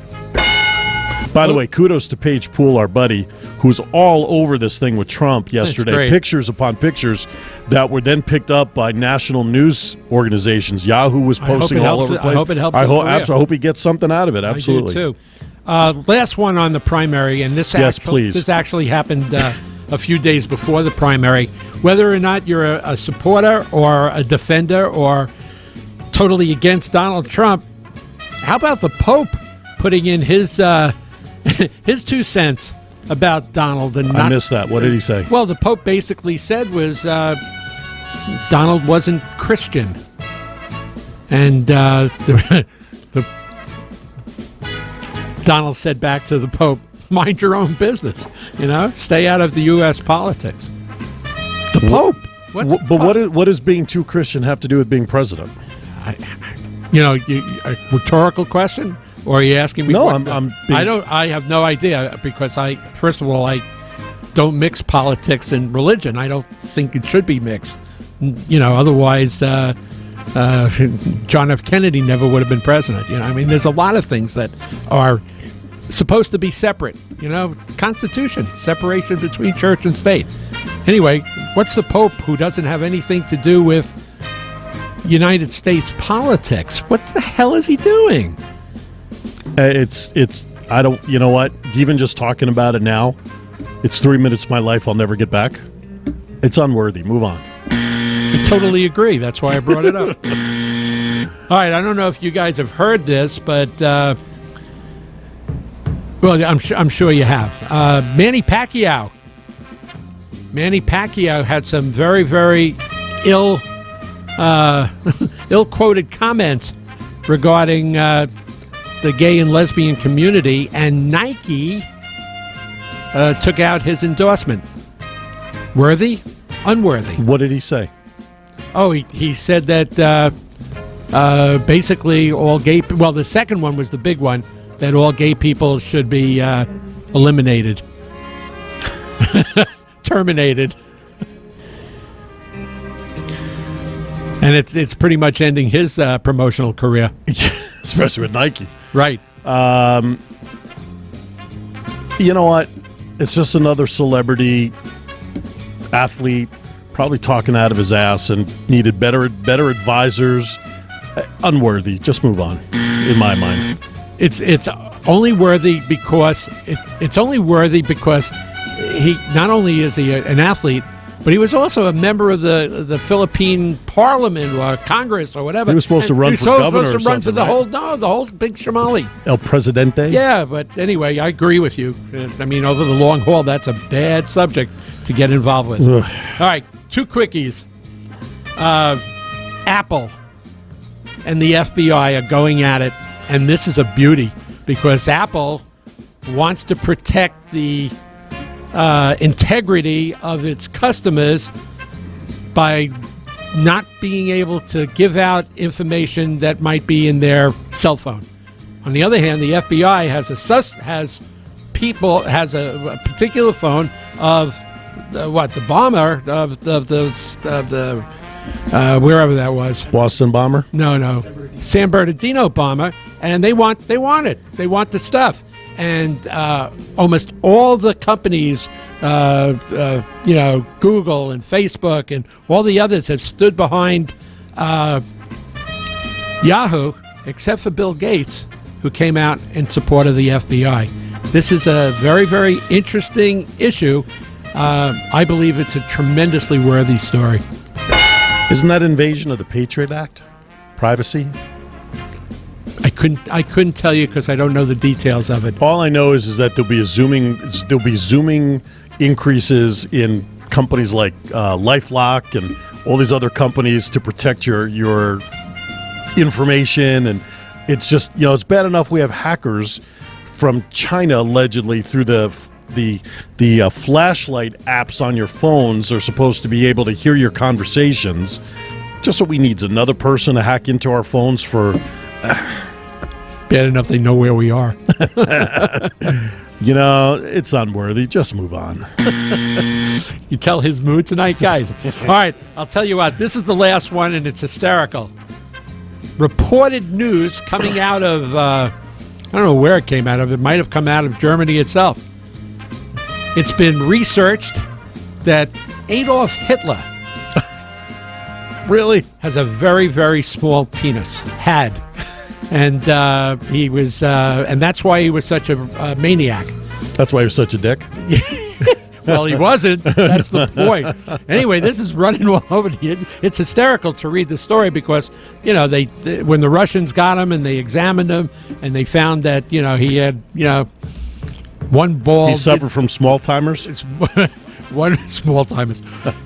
By the way, kudos to Paige Poole, our buddy, who's all over this thing with Trump yesterday. Pictures upon pictures that were then picked up by national news organizations. Yahoo was posting all over the place. I hope it helps. I hope he gets something out of it. Absolutely. I do too. Last one on the primary, and this actually happened a few days before the primary. Whether or not you're a supporter or a defender or totally against Donald Trump, how about the Pope putting in his his 2 cents about Donald? And I missed that. What did he say? Well, the Pope basically said was Donald wasn't Christian, and Donald said back to the Pope, "Mind your own business. Stay out of the U.S. politics." The Pope. What does being too Christian have to do with being president? A rhetorical question. Or are you asking me? No, I have no idea because first of all, I don't mix politics and religion. I don't think it should be mixed. Otherwise, John F. Kennedy never would have been president. There's a lot of things that are supposed to be separate. Constitution, separation between church and state. Anyway, what's the Pope who doesn't have anything to do with United States politics? What the hell is he doing? I don't, you know what? Even just talking about it now, it's 3 minutes of my life I'll never get back. It's unworthy. Move on. I totally agree. That's why I brought it up. All right. I don't know if you guys have heard this, but, well, I'm sure you have. Manny Pacquiao had some very, very ill ill-quoted comments regarding the gay and lesbian community, and Nike took out his endorsement. Worthy? Unworthy? What did he say? Oh, he said that basically all gay... Well, the second one was the big one, that all gay people should be eliminated. Terminated. And it's pretty much ending his promotional career. Especially with Nike. Right. You know what? It's just another celebrity athlete probably talking out of his ass and needed better advisors. Unworthy. Just move on, in my mind. It's only worthy because it's only worthy because he not only is he an athlete, but he was also a member of the Philippine Parliament or Congress or whatever. He was supposed to run for governor or something, the whole big shamali. El Presidente? Yeah, but anyway, I agree with you. I mean, over the long haul, that's a bad subject to get involved with. Ugh. All right, 2 quickies. Apple and the FBI are going at it, and this is a beauty because Apple wants to protect the integrity of its customers by not being able to give out information that might be in their cell phone. On the other hand, the FBI has a particular phone of the bomber of the wherever that was. Boston bomber? No, San Bernardino bomber, and they want it. They want the stuff. And almost all the companies, Google and Facebook and all the others have stood behind Yahoo, except for Bill Gates, who came out in support of the FBI. This is a very, very interesting issue. I believe it's a tremendously worthy story. Isn't that invasion of the Patriot Act? Privacy? I couldn't tell you because I don't know the details of it. All I know is that there'll be zooming increases in companies like LifeLock and all these other companies to protect your information, and it's just it's bad enough we have hackers from China allegedly through the flashlight apps on your phones are supposed to be able to hear your conversations. Just what we need is another person to hack into our phones for. Bad enough they know where we are. It's unworthy. Just move on. You tell his mood tonight, guys. All right, I'll tell you what. This is the last one, and it's hysterical. Reported news coming out of, I don't know where it came out of. It might have come out of Germany itself. It's been researched that Adolf Hitler really has a very, very small penis. Had. And he was, and that's why he was such a maniac. That's why he was such a dick? Well, he wasn't. That's the point. Anyway, this is running all over. It's hysterical to read the story because, they when the Russians got him and they examined him and they found that, he had, one ball. He suffered from small timers? One small timers.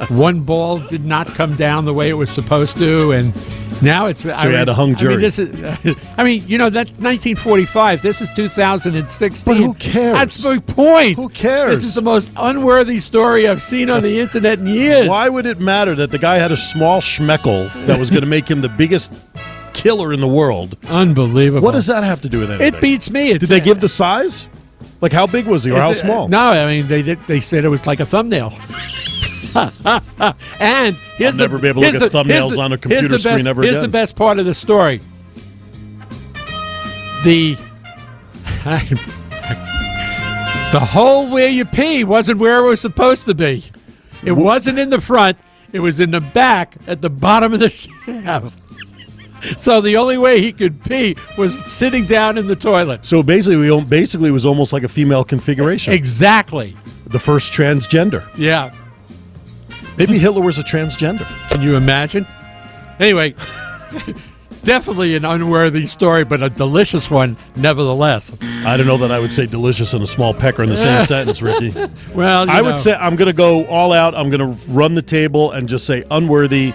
One ball did not come down the way it was supposed to, and now it's. So he had a hung jury. That's 1945. This is 2016. But who cares? That's my point. Who cares? This is the most unworthy story I've seen on the internet in years. Why would it matter that the guy had a small schmeckle that was going to make him the biggest killer in the world? Unbelievable. What does that have to do with anything? It beats me. Did they give the size? Like, how big was he, or how small? No, I mean, they said it was like a thumbnail. And I'll never be able to look at thumbnails on a computer screen ever again. Here's the best part of the story. The hole where you pee wasn't where it was supposed to be. It wasn't in the front. It was in the back at the bottom of the shaft. So the only way he could pee was sitting down in the toilet. So basically, it was almost like a female configuration. Exactly. The first transgender. Yeah. Maybe Hitler was a transgender. Can you imagine? Anyway, definitely an unworthy story, but a delicious one nevertheless. I don't know that I would say delicious and a small pecker in the same sentence, Ricky. Well, I would say I'm going to go all out. I'm going to run the table and just say unworthy.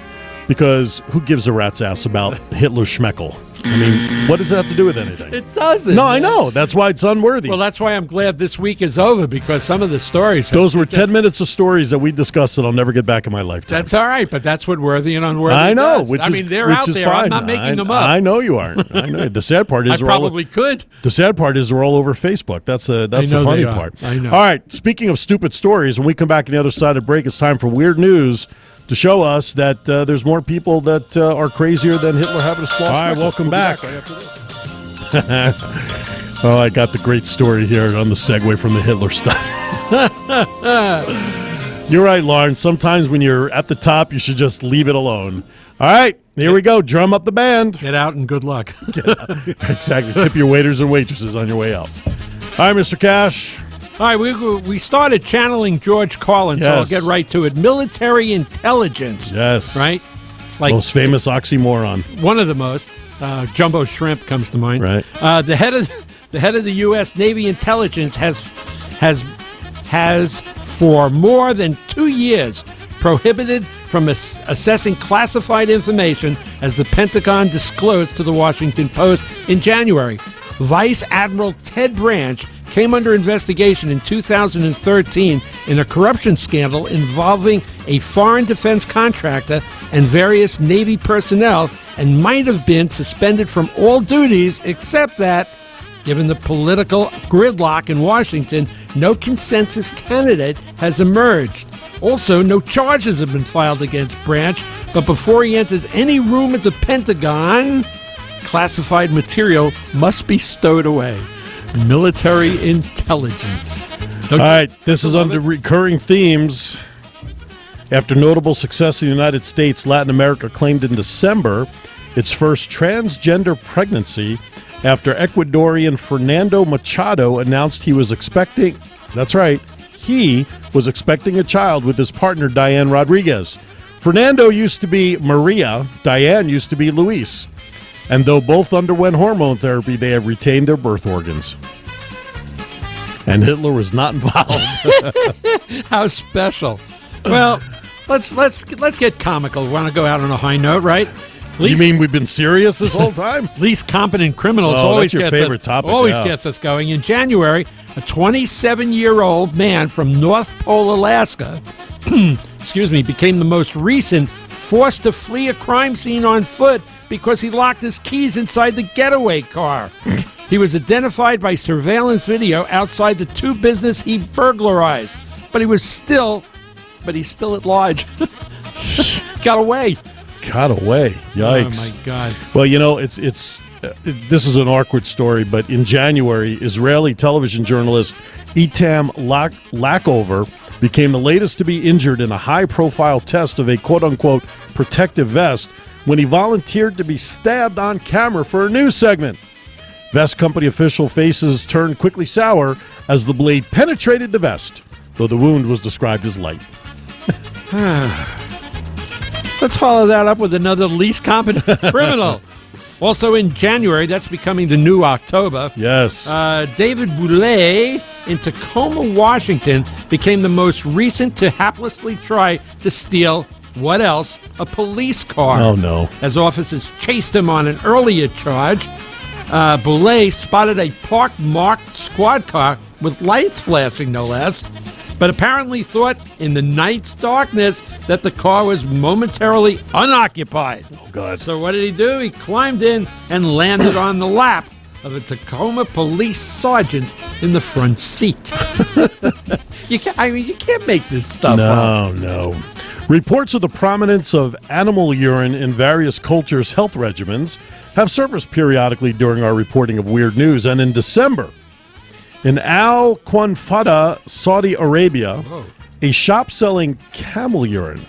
because who gives a rat's ass about Hitler Schmeckel? I mean, what does that have to do with anything? It doesn't. No, I know. That's why it's unworthy. Well, that's why I'm glad this week is over, because some of the stories... Those were 10 minutes of stories that we discussed that I'll never get back in my lifetime. That's all right, but that's what worthy and unworthy I know, does. which is they're out there. fine. I'm not making them up. I know you aren't. I know. The sad part is I probably could. The sad part is they're all over Facebook. That's the funny part. I know. All right. Speaking of stupid stories, when we come back on the other side of the break, it's time for weird news to show us that there's more people that are crazier than Hitler having a small. All right, welcome back. Right after this. Oh, I got the great story here on the segue from the Hitler stuff. You're right, Lawrence. Sometimes when you're at the top, you should just leave it alone. All right, here we go. Drum up the band. Get out and good luck. Exactly. Tip your waiters and waitresses on your way out. All right, Mr. Cash. All right, we started channeling George Carlin, so I'll get right to it. Military intelligence. Yes. Right? It's like most famous oxymoron. One of the most. Jumbo shrimp comes to mind. Right. The head of the U.S. Navy intelligence has for more than 2 years prohibited from assessing classified information, as the Pentagon disclosed to the Washington Post in January. Vice Admiral Ted Branch came under investigation in 2013 in a corruption scandal involving a foreign defense contractor and various Navy personnel, and might have been suspended from all duties, except that, given the political gridlock in Washington, no consensus candidate has emerged. Also, no charges have been filed against Branch, but before he enters any room at the Pentagon, classified material must be stowed away. Military intelligence. All right, this is under recurring themes. After notable success in the United States, Latin America claimed in December its first transgender pregnancy after Ecuadorian Fernando Machado announced he was expecting, that's right, he was expecting a child with his partner Diane Rodriguez. Fernando used to be Maria, Diane used to be Luis. And though both underwent hormone therapy, they have retained their birth organs. And Hitler was not involved. How special. Well, let's get comical. We want to go out on a high note, right? You mean we've been serious this whole time? Least competent criminals always that's your favorite topic. Always gets us going. In January, a 27-year-old man from North Pole, Alaska, became the most recent forced to flee a crime scene on foot because he locked his keys inside the getaway car. He was identified by surveillance video outside the two businesses he burglarized, but he's still at large. Got away. Yikes. Oh my God. Well, you know, this is an awkward story, but in January, Israeli television journalist Itam Lackover became the latest to be injured in a high-profile test of a quote-unquote protective vest when he volunteered to be stabbed on camera for a news segment. Vest company official faces turned quickly sour as the blade penetrated the vest, though the wound was described as light. Let's follow that up with another least competent criminal. Also in January, that's becoming the new October. Yes. David Boulay in Tacoma, Washington, became the most recent to haplessly try to steal, what else? A police car. Oh, no. As officers chased him on an earlier charge, Boulay spotted a parked marked squad car with lights flashing, no less, but apparently thought in the night's darkness that the car was momentarily unoccupied. Oh, God. So what did he do? He climbed in and landed on the lap of a Tacoma police sergeant in the front seat. You can't make this stuff up. No. Reports of the prominence of animal urine in various cultures' health regimens have surfaced periodically during our reporting of weird news, and in December, in Al Quanfada, Saudi Arabia, a shop selling camel urine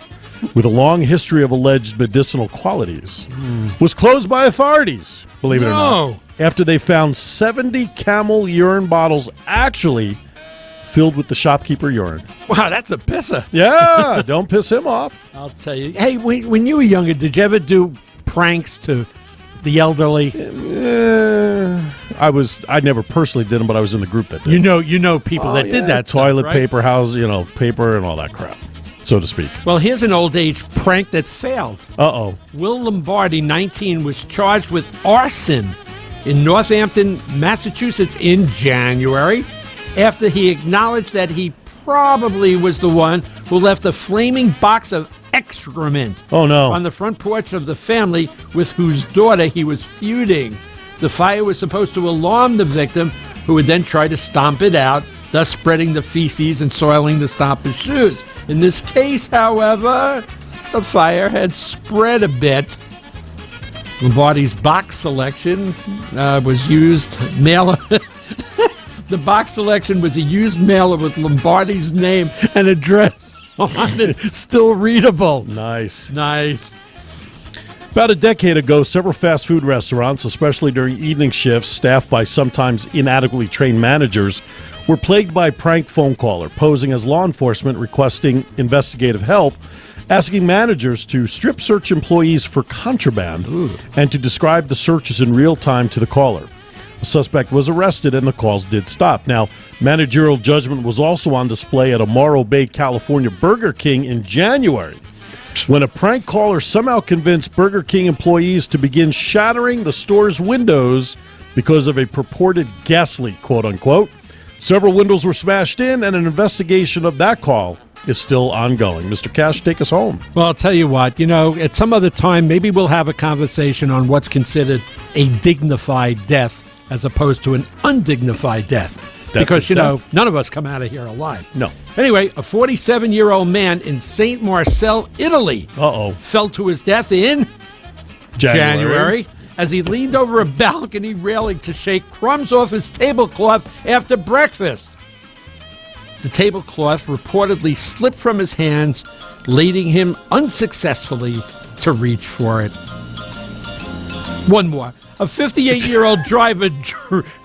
with a long history of alleged medicinal qualities was closed by authorities, believe it or not, after they found 70 camel urine bottles actually filled with the shopkeeper urine. Wow, that's a pisser. Yeah, don't piss him off. I'll tell you. Hey, when you were younger, did you ever do pranks to the elderly? I never personally did them, but I was in the group that did. You know people that did that toilet stuff, right? paper, paper and all that crap. so to speak. Well, here's an old age prank that failed. Uh-oh. Will Lombardi, 19, was charged with arson in Northampton, Massachusetts in January after he acknowledged that he probably was the one who left a flaming box of excrement on the front porch of the family with whose daughter he was feuding. The fire was supposed to alarm the victim, who would then try to stomp it out, thus spreading the feces and soiling the stomper's shoes. In this case, however, the fire had spread a bit. Lombardi's box selection was used mailer. The box selection was a used mailer with Lombardi's name and address on it, still readable. Nice. About a decade ago, several fast food restaurants, especially during evening shifts, staffed by sometimes inadequately trained managers, were plagued by a prank phone caller posing as law enforcement requesting investigative help, asking managers to strip search employees for contraband and to describe the searches in real time to the caller. The suspect was arrested and the calls did stop. Now, managerial judgment was also on display at a Morro Bay, California Burger King in January, when a prank caller somehow convinced Burger King employees to begin shattering the store's windows because of a purported gas leak, quote unquote. Several windows were smashed in, and an investigation of that call is still ongoing. Mr. Cash, take us home. Well, I'll tell you what, at some other time, maybe we'll have a conversation on what's considered a dignified death as opposed to an undignified death. Because, none of us come out of here alive. No. Anyway, a 47-year-old man in St. Marcel, Italy, fell to his death in January as he leaned over a balcony railing to shake crumbs off his tablecloth after breakfast. The tablecloth reportedly slipped from his hands, leading him unsuccessfully to reach for it. One more. A 58-year-old driver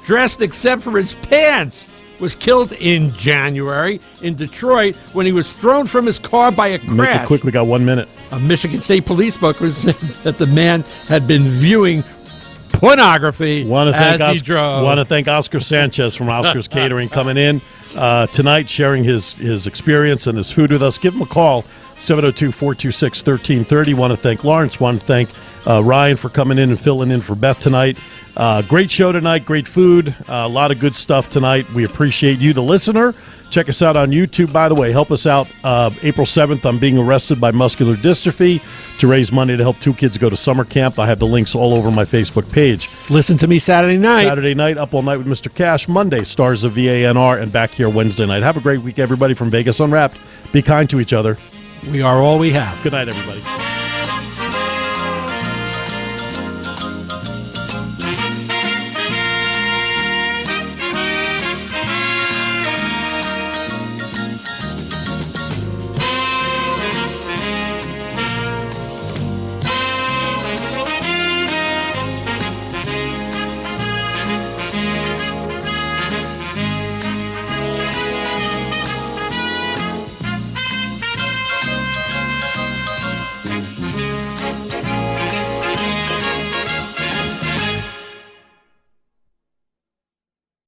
dressed except for his pants was killed in January in Detroit when he was thrown from his car by a crash. Make it quick, we got 1 minute. A Michigan State Police book was said that the man had been viewing pornography as he drove. Want to thank Oscar Sanchez from Oscar's Catering coming in tonight, sharing his experience and his food with us. Give him a call, 702-426-1330. Want to thank Lawrence. Want to thank Ryan for coming in and filling in for Beth tonight. Great show tonight, great food, a lot of good stuff tonight. We appreciate you, the listener. Check us out on YouTube. By the way, help us out April 7th. I'm being arrested by muscular dystrophy to raise money to help 2 kids go to summer camp. I have the links all over my Facebook page. Listen to me Saturday night. Up all night with Mr. Cash. Monday, Stars of VANR, and back here Wednesday night. Have a great week, everybody, from Vegas Unwrapped. Be kind to each other. We are all we have. Good night, everybody.